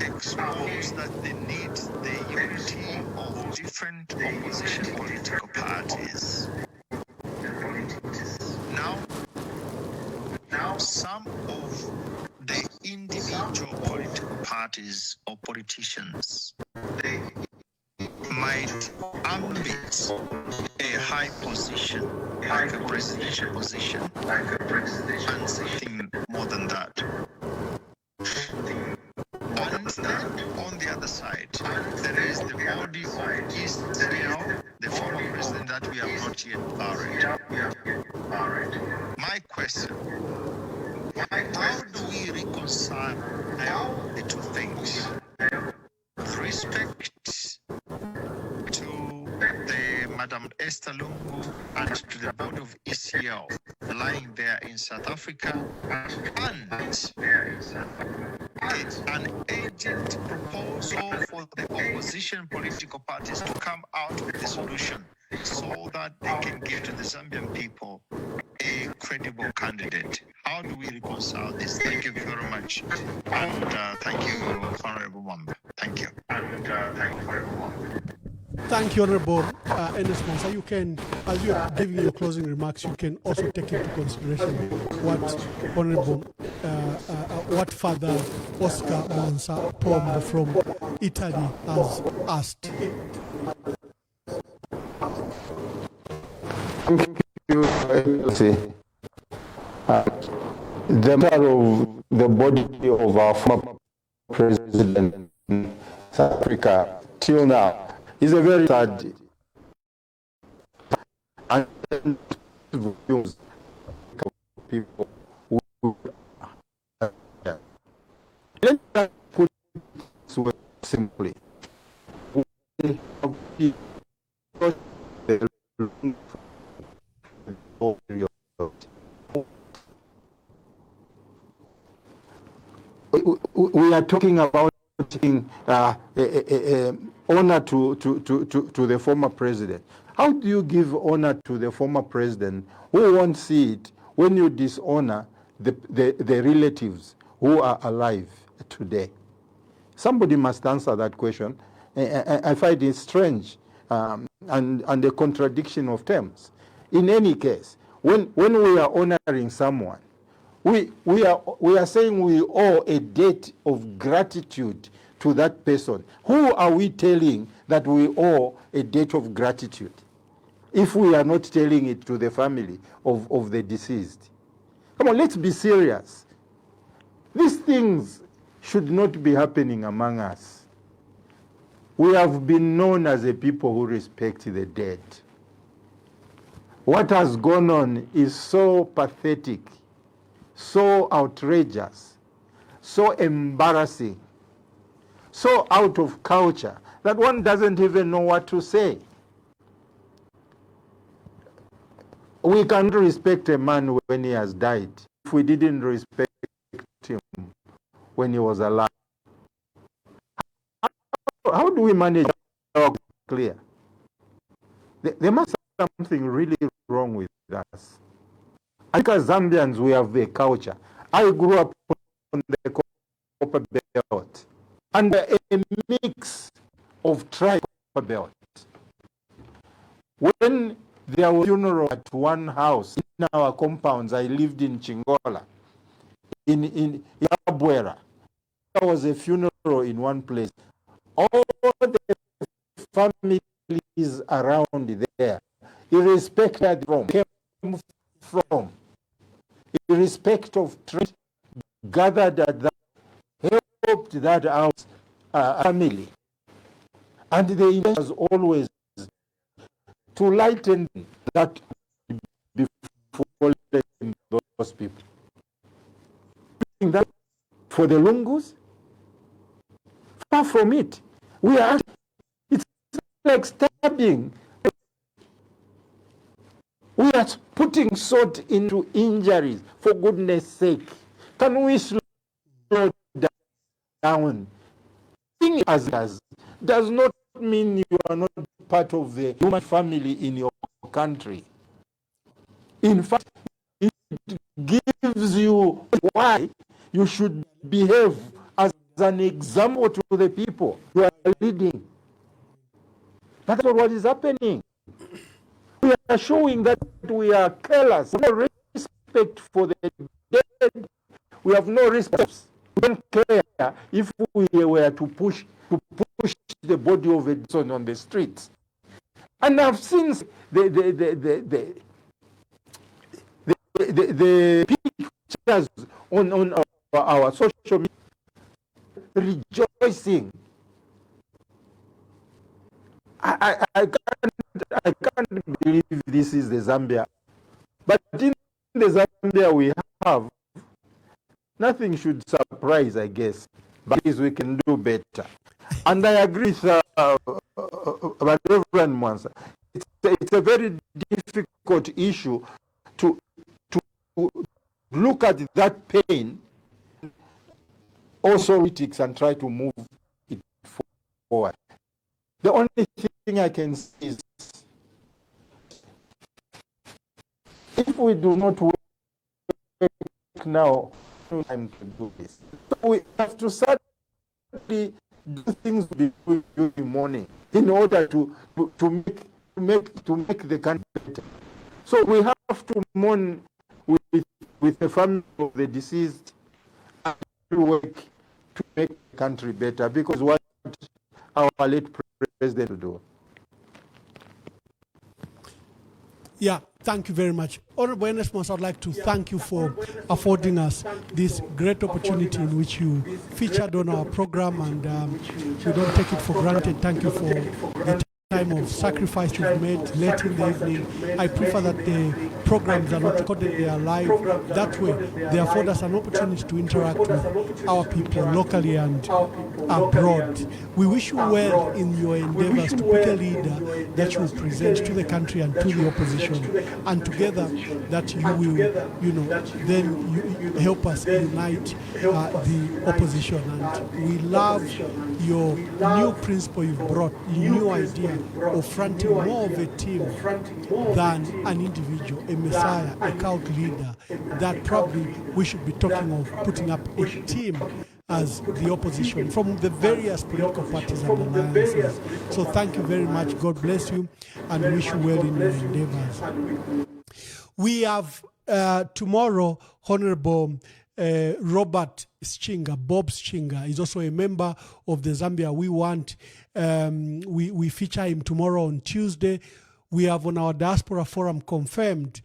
exposed that they need the unity of different opposition political parties. Now some of the individual political parties or politicians, they might ambit a high position, like a presidential position, and something more than that. And then on the other side, there is the body of East Hichilema, the former president that we have not yet buried. My question, how do we reconcile the two things? Respect to the Madam Esther Lungu and to the board of ECL lying there in South Africa, and an urgent proposal for the opposition political parties to come out with a solution so that they can give to the Zambian people a credible candidate. How do we reconcile this? Thank you very much. And thank you, Honorable Mwamba. Thank you. Thank you, Honorable Ernest Mwansa. You can, as you are giving your closing remarks, you can also take into consideration what Father Oscar Mwansa Pombo from Italy has asked. Thank you, Excellency. The matter of the body of our former president in South Africa till now is a very sad and people who let us put it simply. we are talking about honor to the former president. How do you give honor to the former president who won't see it when you dishonor the relatives who are alive today? Somebody must answer that question. I find it strange and a contradiction of terms. In any case, when we are honoring someone, we are saying we owe a debt of gratitude to that person. Who are we telling that we owe a debt of gratitude if we are not telling it to the family of the deceased? Come on, let's be serious. These things should not be happening among us. We have been known as a people who respect the dead. What has gone on is so pathetic, so outrageous, so embarrassing, so out of culture that one doesn't even know what to say. We can't respect a man when he has died if we didn't respect him when he was alive. How do we manage our clear? There must be something really wrong with us. I think as Zambians, we have a culture. I grew up on the Copper Belt under a mix of tribal belt. When there was a funeral at one house in our compounds, I lived in Chingola, in Abuera. There was a funeral in one place. All the families around there, irrespective from, irrespective of trade, gathered at that, helped that house family. And the intention was always to lighten that before letting those people. That for the Lungus, far from it. It's like stabbing. We are putting salt into injuries, for goodness sake. Can we slow down? Being as does not mean you are not part of the human family in your country. In fact, it gives you why you should behave as an example to the people you are leading. That's what is happening. We are showing that we are careless, no respect for the dead. We have no respect. We don't care if we were to push the body of a person on the streets. And I've seen the pictures on our social media rejoicing. I can't believe this is the Zambia. But in the Zambia we have, nothing should surprise, I guess. But we can do better. And I agree with Reverend Mwansa. It's a very difficult issue to look at that pain, also critics, and try to move it forward. The only thing I can say is, if we do not work now, no time to do this. So we have to suddenly do things before the morning in order to make the country better. So we have to mourn with the family of the deceased and work to make the country better, because what our late president will do. Yeah, thank you very much. Honorable Ernest Mwansa, I'd like to thank you for affording us this great opportunity in which you featured on our program, and we don't take it for granted. Thank you for the time of sacrifice you've made late in the evening. I prefer that the programs are not recorded, they are live. That way, they afford us an opportunity to interact with our people locally and abroad. We wish you well in your endeavors to pick a leader that you will present to the country and to the opposition, and together that you will, then you help us unite the opposition. And we love your new principle you've brought, your new idea of fronting more of a team than an individual, a messiah, a cult leader, that probably we should be talking of putting up a team as the opposition from the various political parties and alliances. So thank you very much. God bless you and wish you well in your endeavors. We have tomorrow Honorable Robert Schinga, Bob Schinga, is also a member of the Zambia We Want. We feature him tomorrow on Tuesday. We have on our Diaspora Forum confirmed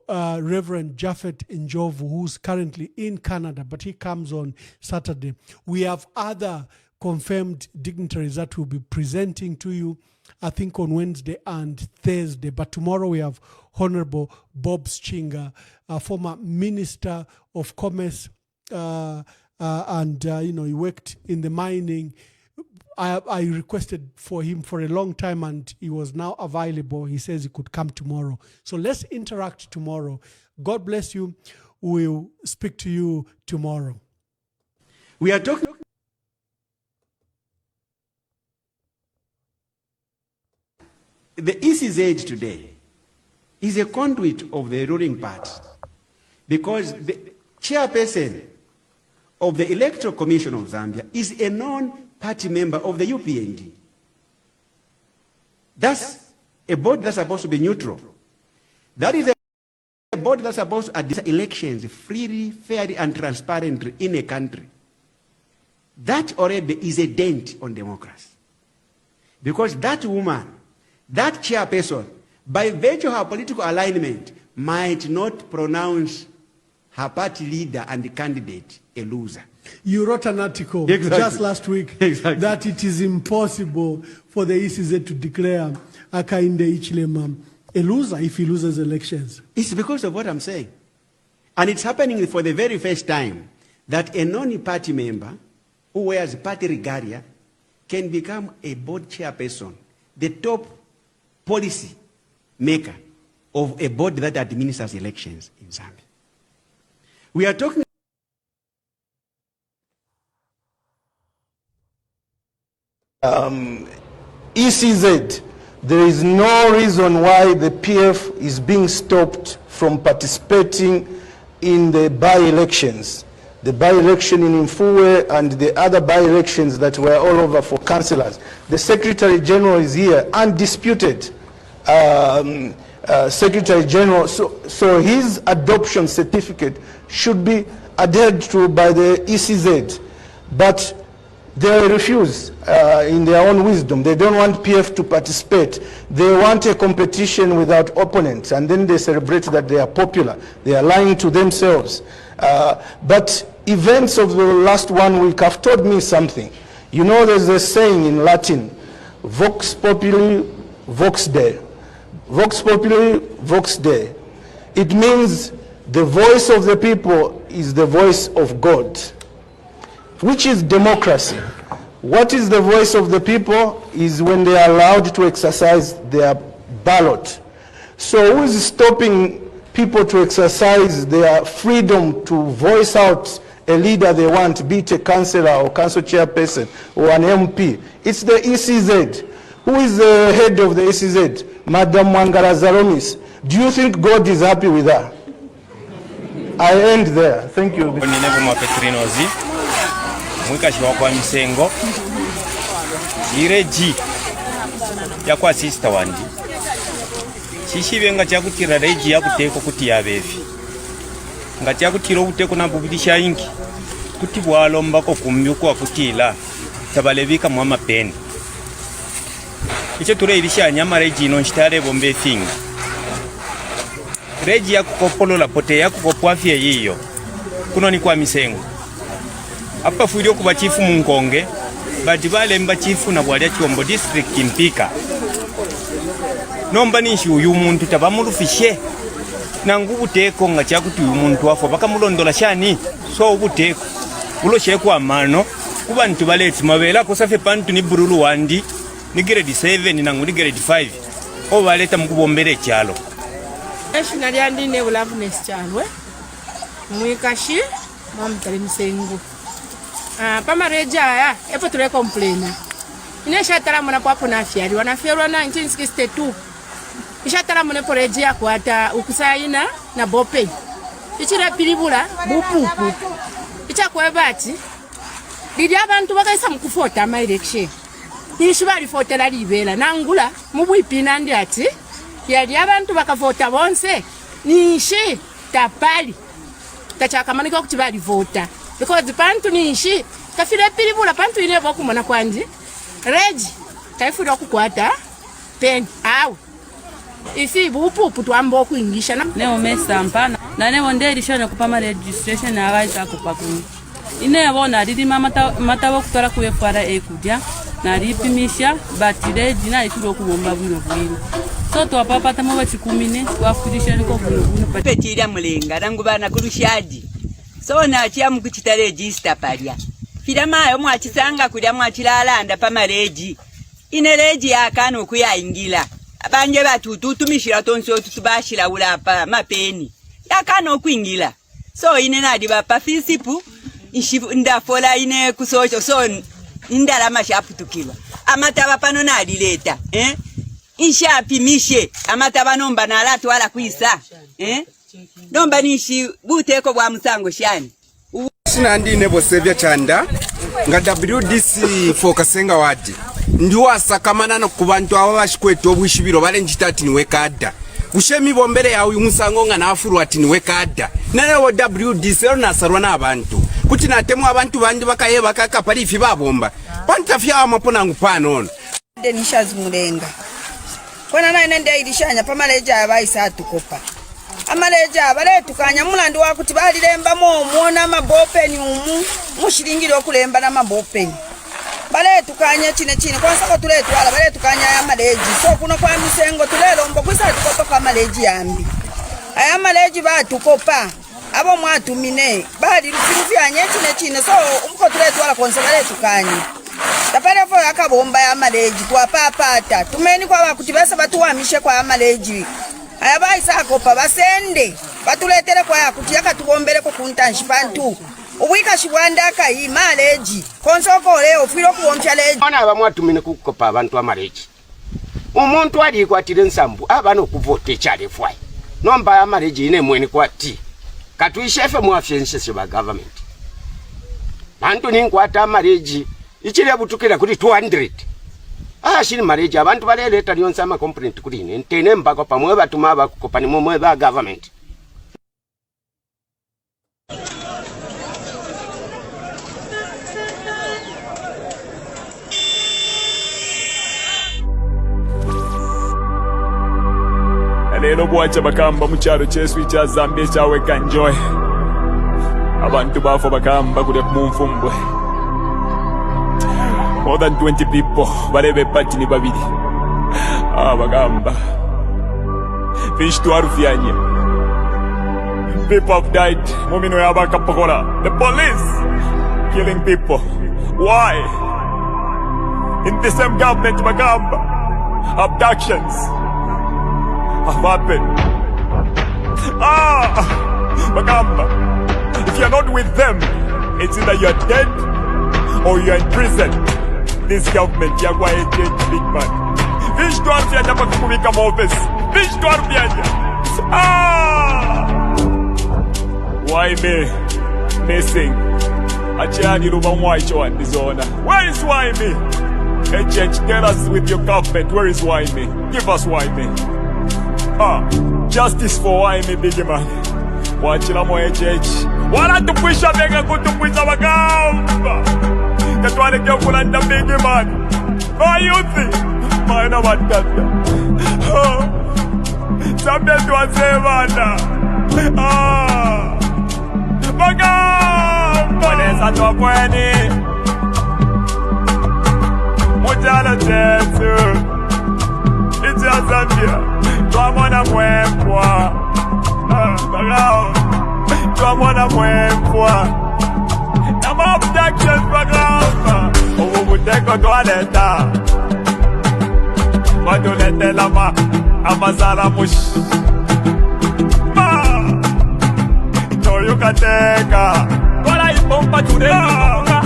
Reverend Japhet Njovu, who's currently in Canada, but he comes on Saturday. We have other confirmed dignitaries that will be presenting to you, I think, on Wednesday and Thursday. But tomorrow we have Honorable Bob Schinga, former Minister of Commerce, and he worked in the mining. I requested for him for a long time and he was now available. He says he could come tomorrow. So let's interact tomorrow. God bless you. We'll speak to you tomorrow. We are talking. The ECZ today is a conduit of the ruling party because the chairperson of the Electoral Commission of Zambia is a non-party member of the UPND. That's a body that's supposed to be neutral. That is a body that's supposed to administer elections freely, fairly, and transparently in a country. That already is a dent on democracy. Because that woman, that chairperson, by virtue of her political alignment, might not pronounce her party leader and the candidate a loser. You wrote an article just last week that it is impossible for the ECZ to declare Hakainde Hichilema a loser if he loses elections. It's because of what I'm saying. And it's happening for the very first time that a non-party member who wears party regalia can become a board chairperson, the top policy maker of a body that administers elections in Zambia. We are talking ECZ, there is no reason why the PF is being stopped from participating in the by-elections. The by-election in Mfuwe and the other by-elections that were all over for councillors. The Secretary General is here, undisputed Secretary General. So his adoption certificate should be adhered to by the ECZ. But they refuse in their own wisdom. They don't want PF to participate. They want a competition without opponents, and then they celebrate that they are popular. They are lying to themselves. But events of the last 1 week have taught me something. You know, there's a saying in Latin, vox populi, vox Dei. Vox populi, vox Dei. It means the voice of the people is the voice of God, which is democracy. What is the voice of the people is when they are allowed to exercise their ballot. So who is stopping people to exercise their freedom to voice out a leader they want, be it a councillor or council chairperson or an MP? It's the ECZ. Who is the head of the ECZ? Madam Wangara Zaromis. Do you think God is happy with her? I end there. Thank you. Mwikashi wakwa misengo ireji yakwa sister wandi shishibe nga chakutira reji yakuteko kuti yabevi nga chakutira ubuteko na bubidisha ingi kuti bwalomba ko kumbyuko akutila tabalebika mu amapeni icho ture ilisha nyama reji no nshitale bombe finga reji yakukopolola pote yakukopwafye yiyo kuno ni kwa misengo apa fuyo kuba chifu munkonge bati bale mba chifu na bwali chombo district impika nomba nishi uyu muntu tabamurufishe nangu ubuteko nga chakuti uyu muntu wafo bakamulondola shani so ubuteko uloshekwa amano kuba ntubaleti mabela kosafe pantu ni burulu wandi ni grade 7 nangu ni grade 5 obaleta mukubombera ekyalo national yandine bulafunesi kyalwe mwikashi mwamutali msengu pamareja aya epo tule complaina ineshatala mwana papo na afyari wanafyarwa 1962 ishatala mwana poreji ya kuata ukusaina na bope ichira pilibula bupupu ichakwebati lili abantu bakaisa mukufota ama election nishi balifotela libela nangula mubwipina ndi ati yali abantu bakavota bonse nishi tapali tachakamanika kuti balivota because pantu nishi kafile pilibula pantu ine bokumona kwandi reji kaifudwa kukwata pen awu ifi bupupu twambo kuingisha na ne omesa mpana na ne wonde lishana kupama registration abaita kupakuni ine bona lili mata kutora kuefara ekudya na lipimisha batire dina ituro kubomba bwino bwino so to papa tamo bachikumine twafurisha niko bwino petira mulenga rangu bana kurushadi so na atia mukutita register palya filama yo mwachisanga kulya mwachilala pama reji ine reji yakano okuyaingila abanje batutumishira tonso tutubashira ulapa mapeni yakano okuingila so ine nadi bapa fisipu ndafola ine kusocho so indala mashaputukilwa amataba pano nalileta inshapimishe amataba nomba nalatu wala kuisa nomba nishi buteko bwa musango shani sinandine bosevya chanda nga WDC fokasenga wadi ndiwa sakamana no kubantu aba bashikweto obwishibiro bale njitati niwe kada ushemi bombere yawe umusango nga nafuru ati niwe kada nane wo WDC nasarwa nabantu kuti natemu abantu bandi bakaye bakakapali ifi babomba pantafya amapona ngupano denishazi mulenga kona naine ndeilishanya pamaleja abaisa atukopa amaleja abaletukanya mulandi wakuti balilemba muona mabopeni umu mushilingiro kulemba na mabopeni baletukanya chine kwanza tuletwala baletukanya ya maleji so kuno kwa misengo tulelombo kwisa tukopa kwa maleji yambi aya maleji batukopa abo mwatumine bali rufirufyanye chine so umko tuletwala konse baletukanya tapale fo yakabomba ya maleji twapapata tumeni kwa bakuti basa batuwamishe kwa maleji aya baisa kopa basende batuletere kwa yakuti yakatubombere ko kuntanshi pantu ubwika shibwanda kai maleji konsoko leo firo kuompya leji ona abamwatumine kukopa abantu amaleji umuntu ali kwatire nsambu abano kuvote chale fwai nomba amaleji ine mweni kwati katuishefe mwafyense seba government bantu ninkwata amaleji ichile butukira kuri 200 shini maleji abantu baleleta lyonse ama complaint kuri ine ntene mbako pamwe batuma abakukopa ni mwe ba government Lelo bwacha bakamba mukyalo kyesu kya Zambia kyawe kanjoy abantu bafo bakamba kule mumfumbwe more than 20 people balebe pati ni babiri bagamba fish to arufyanye people have died mumino yabakapokola the police killing people why in the same government bagamba abductions have happened. Magamba, if you're not with them, it's either you're dead or you're in prison. This government, you're going to change big man. Fish to Arfia, Napakubika Movis. Fish to Arfia. Why me? Missing. Achani Rubamwaicho and Dizona. Where is why me? Change, tell us with your government, where is why me? Give us why me. Justice for why me big man. Wachila mo HH. Wala tupwisha bega kutupwisha bagamba. Katwale kya kulanda big man. Kwa youthi. Maina watata. Zambia tuwasevana. Bagamba. Wanesa tokweni. Mujala jesu. It's Zambia. Twamona mwepwa background. Twamona mwempwa. Na ma objections background. Ubuteko toaleta. Wadulete lama. Amazara mush. No you can take her. Kola ipompa chureka.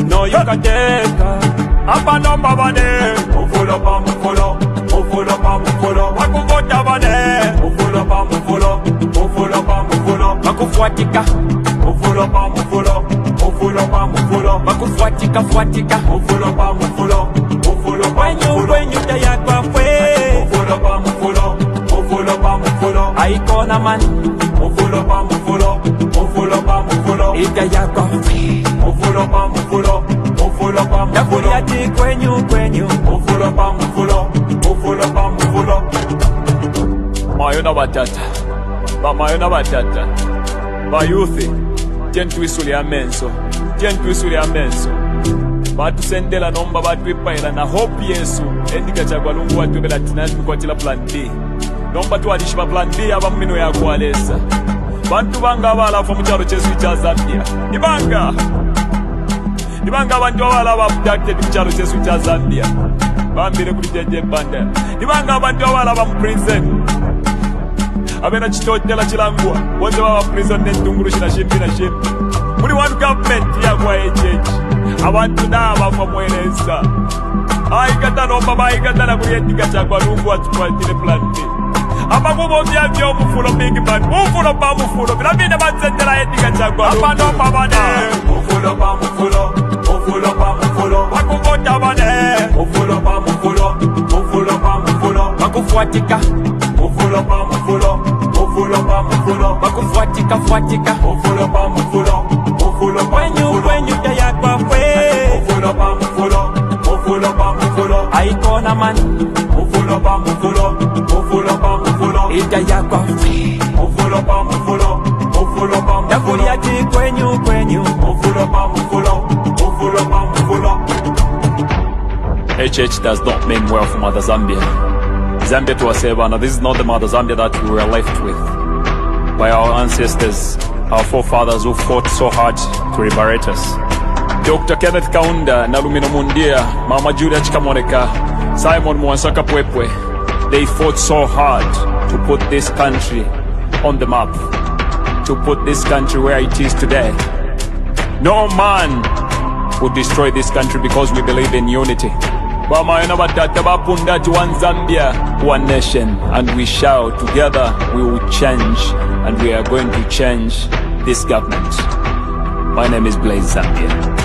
No you can take her. Apa nomba bane. Mufulo pa mufulo. Mufulo pa mufulo. Wakuvota bane. Mufulo pa mufulo. Mufulo pa mufulo. Wakufuatika. Mufulo pa mufulo. Mufulo pa mufulo. Wakufuatika fuatika. Mufulo pa mufulo. Mufulo pa mufulo. When you taya kwa fwe. Mufulo pa mufulo. Mufulo pa mufulo. Aikona man. Mufulo pa mufulo. Mufulo pa mufulo. Itaya kwa fwe. Mufulo pa mufulo. Mufulo pa mufulo. Yakuliati kwenyu. Mufulo pa mufulo. Mufulo pa mufulo. Mayona batata. Ba mayona batata. Ba youthi. Tentwisuli amenso. Tentwisuli amenso. Batu sendela nomba batu wipaila na hope Yesu. Endika chagwa lungu watu webela tinani kwa tila plan D. Nomba tu wadishiba plan D aba mmino ya kualesa. Bantu banga wala fa mucharo chesu cha Zambia. Ibanga bantu wala ba abducted mucharo chesu cha Zambia. Bambire kuli jeje banda. Ibanga bantu wala ba prison. Abena chitotela chilangwa. Wonde ba prison netunguru shina shimbi na shimbi. Muri one government ya kwa church. Abantu naba fa mweleza. Aikata nomba baikata na kuyetika chakwa lungu atukwatile plan D. Abakubo byavyo mufulo big man. Mufulo pa mufulo. Bilabine batsendela yetika chakwa. Abano mabane. Mufulo pa mufulo. Mufulo pa mufulo. Wakuvota bane. Mufulo pa mufulo. Mufulo pa mufulo. Wakufuatika. Mufulo pa mufulo. Mufulo pa mufulo. Wakufuatika fuatika. Mufulo pa mufulo. Mufulo pa mufulo. When you taya kwa fwe. Mufulo pa mufulo. Mufulo pa mufulo. Aikona man. Mufulo pa mufulo. Mufulo pa mufulo. Itaya kwa fwe. Mufulo pa mufulo. Mufulo pa mufulo. Yakuliati kwenyu. Mufulo pa mufulo. Mufulo pa mufulo. HH does not mean well for Mother Zambia. Zambia to Asebana, this is not the Mother Zambia that we were left with by our ancestors, our forefathers who fought so hard to liberate us. Dr. Kenneth Kaunda, Nalumino Mundia, Mama Julia Chikamoneka, Simon Mwansaka Pwepwe, they fought so hard to put this country on the map, to put this country where it is today. No man would destroy this country because we believe in unity. One Zambia, one nation, and we shall together we will change, and we are going to change this government. My name is Blaze Zambia.